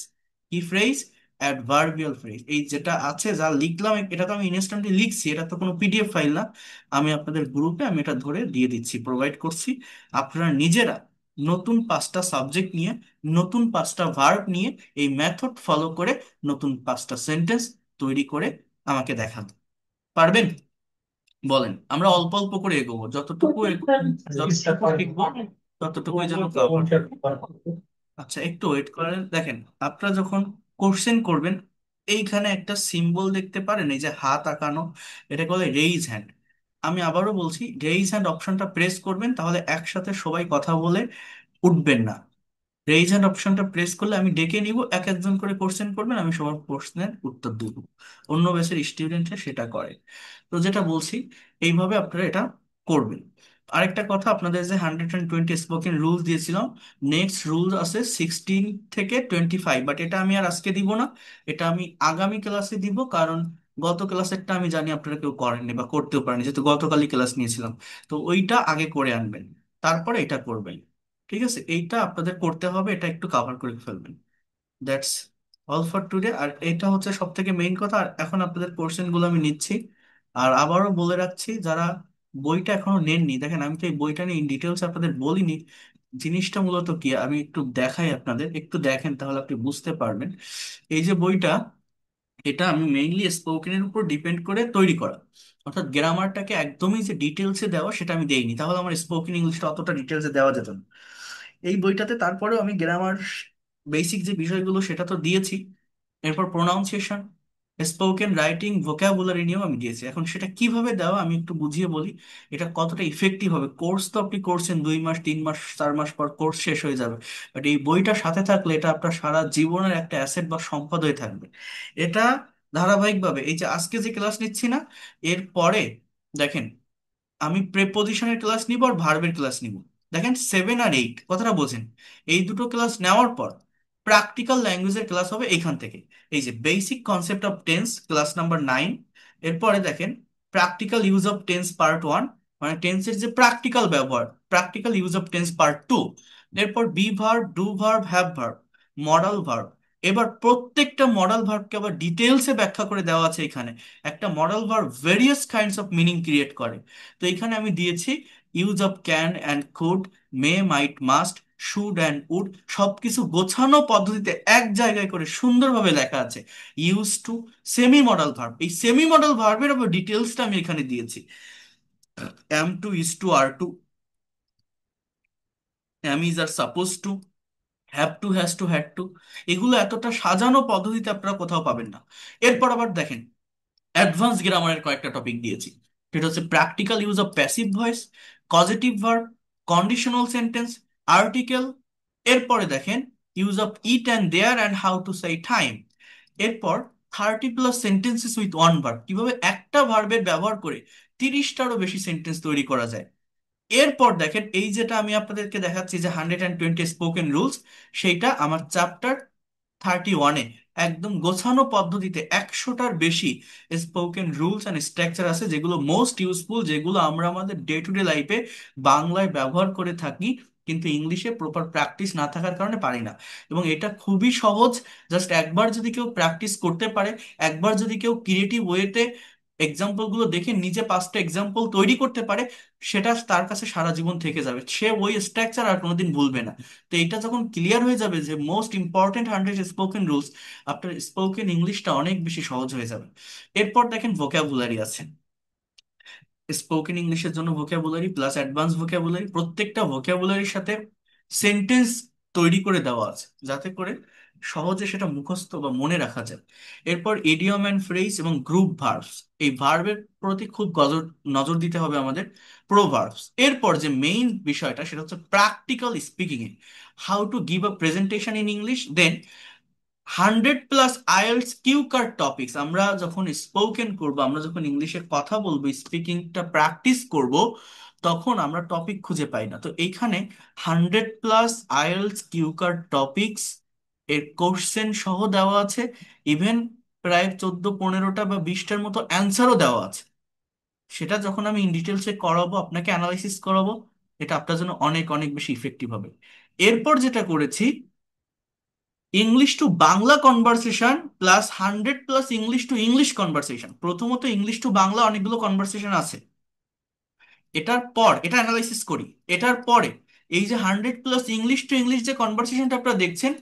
কি ফ্রেজ? অ্যাডভার্বিয়াল ফ্রেজ, এই যেটা আছে যা লিখলাম এটা তো আমি ইনস্ট্যান্টলি লিখছি, এটা তো কোনো পিডিএফ ফাইল না। আমি আপনাদের গ্রুপে আমি এটা ধরে দিয়ে দিচ্ছি, প্রোভাইড করছি। আপনারা নিজেরা নতুন 5টা সাবজেক্ট নিয়ে, নতুন 5টা ভার্ব নিয়ে, এই মেথড ফলো করে নতুন 5টা সেন্টেন্স তৈরি করে আমাকে দেখান। পারবেন? বলেন, আমরা অল্প অল্প করে এগোবো, যতটুকু শিখবো ততটুকুই যেন কভার। আচ্ছা, একটু ওয়েট করেন। দেখেন, আপনারা যখন কোশ্চেন করবেন, এইখানে একটা সিম্বল দেখতে পারেন, এই যে হাত আঁকানো, এটাকে বলে রেইজ হ্যান্ড। আমি আবারও বলছি, রেইজ হ্যান্ড অপশনটা প্রেস করবেন, তাহলে একসাথে সবাই কথা বলে উঠবেন না। রেইজ হ্যান্ড অপশনটা প্রেস করলে আমি ডেকে নিব, এক একজন করে কোশ্চেন করবেন, আমি সবার প্রশ্নের উত্তর দেব। অন্য ব্যাচের স্টুডেন্টরা সেটা করে। তো যেটা বলছি, এইভাবে আপনারা এটা করবেন। আরেকটা কথা, আপনাদের যে 120 স্পোকেন রুলস দিয়েছিলাম, নেক্সট রুল আছে 16 থেকে 25, বাট এটা আমি আর আজকে দিব না, এটা আমি আগামী ক্লাসে দিব। কারণ গত ক্লাসেরটা আমি জানি আপনারা কেউ করেননি বা করতেও পারেনি, যেহেতু গতকালই ক্লাস নিয়েছিলাম। তো ওইটা আগে করে আনবেন, তারপরে এটা করবেন। ঠিক আছে, এইটা আপনাদের করতে হবে, এটা একটু কাভার করে ফেলবেন। That's all for today. আর এটা হচ্ছে সব থেকে মেইন কথা। আর এখন আপনাদের কোশ্চেন গুলো আমি নিচ্ছি। আর আবারও বলে রাখছি, যারা বইটা এখনো নেননি, দেখেন আমি তো এই বইটা নিয়ে ইন ডিটেলস আপনাদের বলিনি। জিনিসটা মূলত কি আমি একটু দেখাই আপনাদের, একটু দেখেন তাহলে আপনি বুঝতে পারবেন। এই যে বইটা, এটা আমি মেইনলি স্পোকেনের উপর ডিপেন্ড করে তৈরি করা। অর্থাৎ গ্রামারটাকে একদমই যে ডিটেলসে দেওয়া সেটা আমি দেইনি, তাহলে আমার স্পোকেন ইংলিশটা অতটা ডিটেলসে দেওয়া যেত না। এই বইটাতে তারপরেও আমি গ্রামার বেসিক যে বিষয়গুলো সেটা তো দিয়েছি। এরপর প্রোনাউন্সিয়েশন, স্পোকেন রাইটিং, ভোকাবুলারি নিয়েও আমি দিয়েছি। এখন সেটা কিভাবে দেওয়া আমি একটু বুঝিয়ে বলি, এটা কতটা ইফেক্টিভ হবে। কোর্স তো আপনি করছেন 2 মাস, 3 মাস, 4 মাস পর কোর্স শেষ হয়ে যাবে, বাট এই বইটা সাথে থাকলে এটা আপনার সারা জীবনের একটা অ্যাসেট বা সম্পদ হয়ে থাকবে। এটা ধারাবাহিকভাবে, এই যে আজকে যে ক্লাস নিচ্ছি না, এর পরে দেখেন আমি প্রেপোজিশনের ক্লাস নিব আর ভার্বের ক্লাস নিব। দেখেন 7 আর 8, কথাটা বোঝেন। এই দুটো ক্লাস নেওয়ার পর প্র্যাকটিক্যাল ল্যাঙ্গুয়েজের ক্লাস হবে এইখান থেকে। এই যে basic concept of tense, class number 9। এরপরে দেখেন practical use of tense part 1, মানে টেন্সের যে প্র্যাকটিক্যাল ব্যবহার, practical use of tense part 2। এরপর be verb, do verb, have verb, modal verb. এবার প্রত্যেকটা মডাল ভার্বকে আবার ডিটেলসে ব্যাখ্যা করে দেওয়া আছে এখানে। একটা modal verb various kinds of meaning create করে। তো এখানে আমি দিয়েছি use of can and could, may, might, must, should and would, সবকিছু গোছানো পদ্ধতিতে এক জায়গায় করে সুন্দরভাবে লেখা আছে। Use to, semi modal verb, এই সেমি মডাল ভার্বের আবার ডিটেলসটা আমি এখানে দিয়েছি। Am to, is to, are to, am, is, are suppose to, have to, has to, had to. এগুলো এতটা সাজানো পদ্ধতিতে আপনারা কোথাও পাবেন না। এরপর আবার দেখেন অ্যাডভান্স গ্রামারের কয়েকটা টপিক দিয়েছি। সেটা হচ্ছে practical use of passive voice, positive verb, conditional sentence, article. এরপরে দেখেন use of it and there and how to say time. এরপর 30+ সেন্টেন্সেস উইথ ওয়ান ভার্ব, কিভাবে একটা ভার্বের ব্যবহার করে 30টারও বেশি সেন্টেন্স তৈরি করা যায়। এরপর দেখেন এই যেটা আমি আপনাদেরকে দেখাচ্ছি যে 120 স্পোকেন রুলস, সেইটা আমার চ্যাপ্টার 31-এ একদম গোছানো পদ্ধতিতে 100টার বেশি স্পোকেন রুলস অ্যান্ড স্ট্রাকচার আছে, যেগুলো মোস্ট ইউজফুল, যেগুলো আমরা আমাদের ডে টু ডে লাইফে বাংলায় ব্যবহার করে থাকি, কিন্তু ইংলিশে প্রপার প্র্যাকটিস না থাকার কারণে পারি না। এবং এটা খুবই সহজ, জাস্ট একবার যদি কেউ প্র্যাকটিস করতে পারে, একবার যদি কেউ ক্রিয়েটিভ ওয়েতে এক্সাম্পল গুলো দেখে নিজে 5টা এক্সাম্পল তৈরি করতে পারে, সেটা তার কাছে সারা জীবন থেকে যাবে, সে ওই স্ট্রাকচার আর কোনোদিন ভুলবে না। তো এটা যখন ক্লিয়ার হয়ে যাবে যে মোস্ট ইম্পর্টেন্ট 100 স্পোকেন রুলস, আপনার স্পোকেন ইংলিশটা অনেক বেশি সহজ হয়ে যাবে। এরপর দেখেন ভোকাবুলারি আছে। স্পোকেন ইংলিশের জন্য ভোকাবুলারি প্লাস অ্যাডভান্স ভোকাবুলারি, প্রত্যেকটা ভোকাবুলারির সাথে সেন্টেন্স তৈরি করে দেওয়া আছে, যাতে করে সহজে সেটা মুখস্থ বা মনে রাখা যায়। এরপর ইডিয়ম অ্যান্ড ফ্রেজ এবং গ্রুপ ভার্বস, এই ভার্বের প্রতি খুব নজর নজর দিতে হবে আমাদের। প্রোভার্বস, এরপর যে মেইন বিষয়টা সেটা হচ্ছে প্র্যাকটিক্যাল স্পিকিং এ, how to give a presentation in English. Then 100+ IELTS cue card topics, আমরা যখন স্পোকেন করব, আমরা যখন ইংলিশে কথা বলবো, স্পিকিংটা প্র্যাকটিস করব, তখন আমরা টপিক খুঁজে পাই না। তো এইখানে 100+ আইএলটিএস কিউ কার্ড টপিকস এর কোশ্চেন সহ দেওয়া আছে। ইভেন প্রায় 14, 15টা বা 20টার মতো অ্যান্সারও দেওয়া আছে। সেটা যখন আমি ইন ডিটেলসে করাবো, আপনাকে অ্যানালাইসিস করাবো, এটা আপনার জন্য অনেক অনেক বেশি ইফেক্টিভ হবে। এরপর যেটা করেছি, English to Bangla conversation plus 100 plus English to English conversation. প্রথমত ইংলিশ টু বাংলা অনেকগুলো কনভারসেশন আছে, এটার পর এটা অ্যানালাইসিস করি। এটার পরে এই যে 100 প্লাস ইংলিশ টু ইংলিশ যে কনভারসেশনটা আপনারা দেখছেন,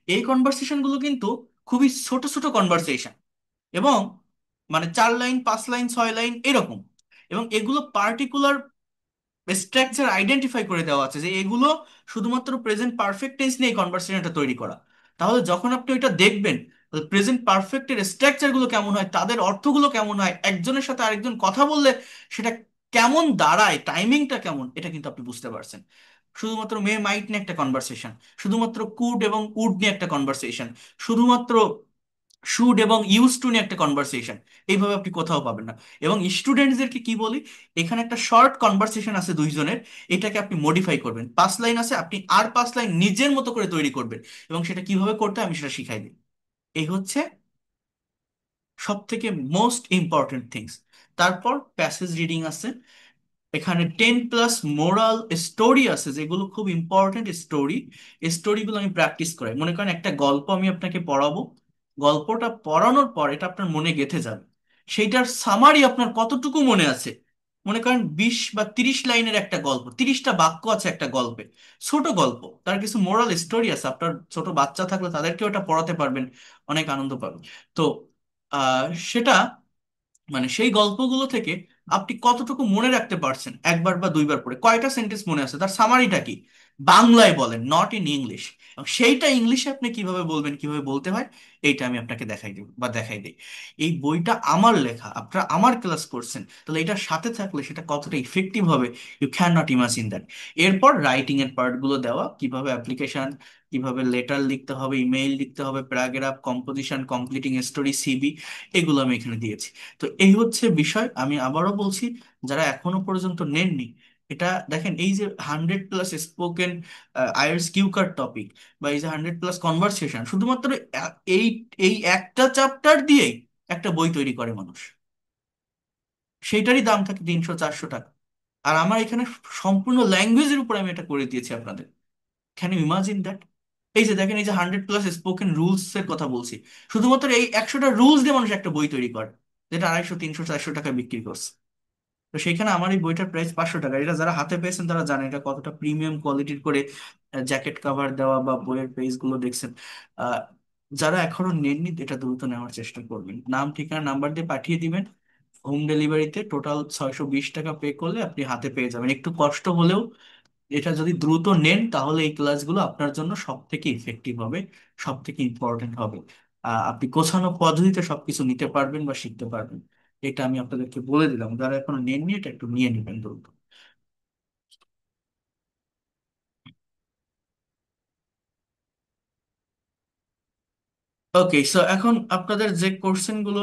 এই কনভারসেশনগুলো কিন্তু খুবই ছোট ছোট কনভারসেশন, এবং মানে 4 লাইন 5 লাইন 6 লাইন এরকম। এবং এগুলো পার্টিকুলার স্ট্রাকচার আইডেন্টিফাই করে দেওয়া আছে যে এগুলো শুধুমাত্র প্রেজেন্ট পারফেক্ট টেন্স নিয়ে কনভারসেশনটা তৈরি করা। তাহলে যখন আপনি ওইটা দেখবেন, প্রেজেন্ট পারফেক্টের স্ট্রাকচার গুলো কেমন হয়, তাদের অর্থগুলো কেমন হয়, একজনের সাথে আরেকজন কথা বললে সেটা কেমন দাঁড়ায়, টাইমিংটা কেমন, এটা কিন্তু আপনি বুঝতে পারছেন। শুধুমাত্র মে মাইট নিয়ে একটা কনভারসেশন, শুধুমাত্র কুড এবং উড নিয়ে একটা কনভারসেশন, শুধুমাত্র শুড এবং ইউজ টু নিয়ে একটা কনভারসেশন, এইভাবে আপনি কোথাও পাবেন না। এবং স্টুডেন্টসদেরকে কি বলি, এখানে একটা শর্ট কনভারসেশন আছে দুইজনের, এটাকে আপনি মডিফাই করবেন, 5 লাইন আছে, আপনি আর 5 লাইন নিজের মতো করে তৈরি করবেন, এবং সেটা কিভাবে করতে হয় আমি সেটা শিখাই দিই। এই হচ্ছে সব থেকে মোস্ট ইম্পর্টেন্ট থিংস। তারপর প্যাসেজ রিডিং আছে, এখানে 10 প্লাস মোরাল স্টোরি আছে, যেগুলো খুব ইম্পর্টেন্ট স্টোরি। স্টোরিগুলো আমি প্র্যাকটিস করাই। মনে করেন একটা গল্প আমি আপনাকে পড়াবো, গল্পটা পড়ানোর পর এটা আপনার মনে গেঁথে যাবে, সেইটার সামারি আপনার কতটুকু মনে আছে। মনে করেন 20 বা 30 লাইনের একটা গল্প, 30টা বাক্য আছে একটা গল্পে, ছোট গল্প, তার কিছু মোরাল স্টোরি আছে, আপনার ছোট বাচ্চা থাকলে তাদেরকে ওটা পড়াতে পারবেন, অনেক আনন্দ পাবেন। তো সেটা মানে সেই গল্পগুলো থেকে আপনি কতটুকু মনে রাখতে পারছেন, একবার বা দুইবার পড়ে কয়টা সেন্টেন্স মনে আছে, তার সামারিটা কি, বাংলায় বলেন, নট ইন ইংলিশ। এবং সেইটা ইংলিশে আপনি কিভাবে বলবেন, কিভাবে বলতে হয়, এইটা আমি আপনাকে দেখাই দিব বা দেখাই দিই। এই বইটা আমার লেখা, আপনারা আমার ক্লাস করছেন, তাহলে এটার সাথে থাকলে সেটা কতটা ইফেক্টিভ হবে, you can not imagine that. এরপর রাইটিং এর পার্ট গুলো দেওয়া, কিভাবে অ্যাপ্লিকেশন, কিভাবে লেটার লিখতে হবে, ইমেইল লিখতে হবে, paragraph, composition, completing story, CV, এগুলো আমি এখানে দিয়েছি। তো এই হচ্ছে বিষয়। আমি আবারও বলছি, যারা এখনো পর্যন্ত নেননি, এটা দেখেন, এই যে 100 plus spoken IELTS cue card topic, বা এই যে 100 প্লাস কনভারসেশন, শুধুমাত্র এই এই একটা চ্যাপ্টার দিয়েই একটা বই তৈরি করে মানুষ। সেইটারই দাম থাকে 300 400 টাকা। আর আমার এখানে সম্পূর্ণ ল্যাঙ্গুয়েজের উপর আমি এটা করে দিয়েছি আপনাদের। Can you imagine that? এই যে দেখেন, এই যে 100 প্লাস স্পোকেন রুলস এর কথা বলছি, শুধুমাত্র এই 100টা রুলস দিয়ে মানুষ একটা বই তৈরি করে, যেটা 250 300 400 টাকা বিক্রি করছে। তো সেখানে আমার এই বইটার প্রাইস 500 টাকা। এটা যারা হাতে পেয়েছেন তারা জানে এটা কতটা প্রিমিয়াম কোয়ালিটির করে জ্যাকেট কাভার দেওয়া বা বইয়ের পেজ গুলো দেখছেন। আহ, যারা এখনো নেননি, এটা দ্রুত নেওয়ার চেষ্টা করবেন, নাম ঠিকানা নাম্বার দিয়ে পাঠিয়ে দিবেন। হোম ডেলিভারিতে টোটাল 620 টাকা পে করলে আপনি হাতে পেয়ে যাবেন। একটু কষ্ট হলেও এটা যদি দ্রুত নেন, তাহলে এই ক্লাসগুলো আপনার জন্য সব থেকে ইফেক্টিভ হবে, সব থেকে ইম্পর্টেন্ট হবে। আপনি গোছানো পদ্ধতিতে সবকিছু নিতে পারবেন বা শিখতে পারবেন। এটা আমি আপনাদেরকে বলে দিলাম, যারা এখনো নেননি এটা একটু নিয়ে নেবেন দ্রুত। ওকে, সো এখন আপনাদের যে কোশ্চেন গুলো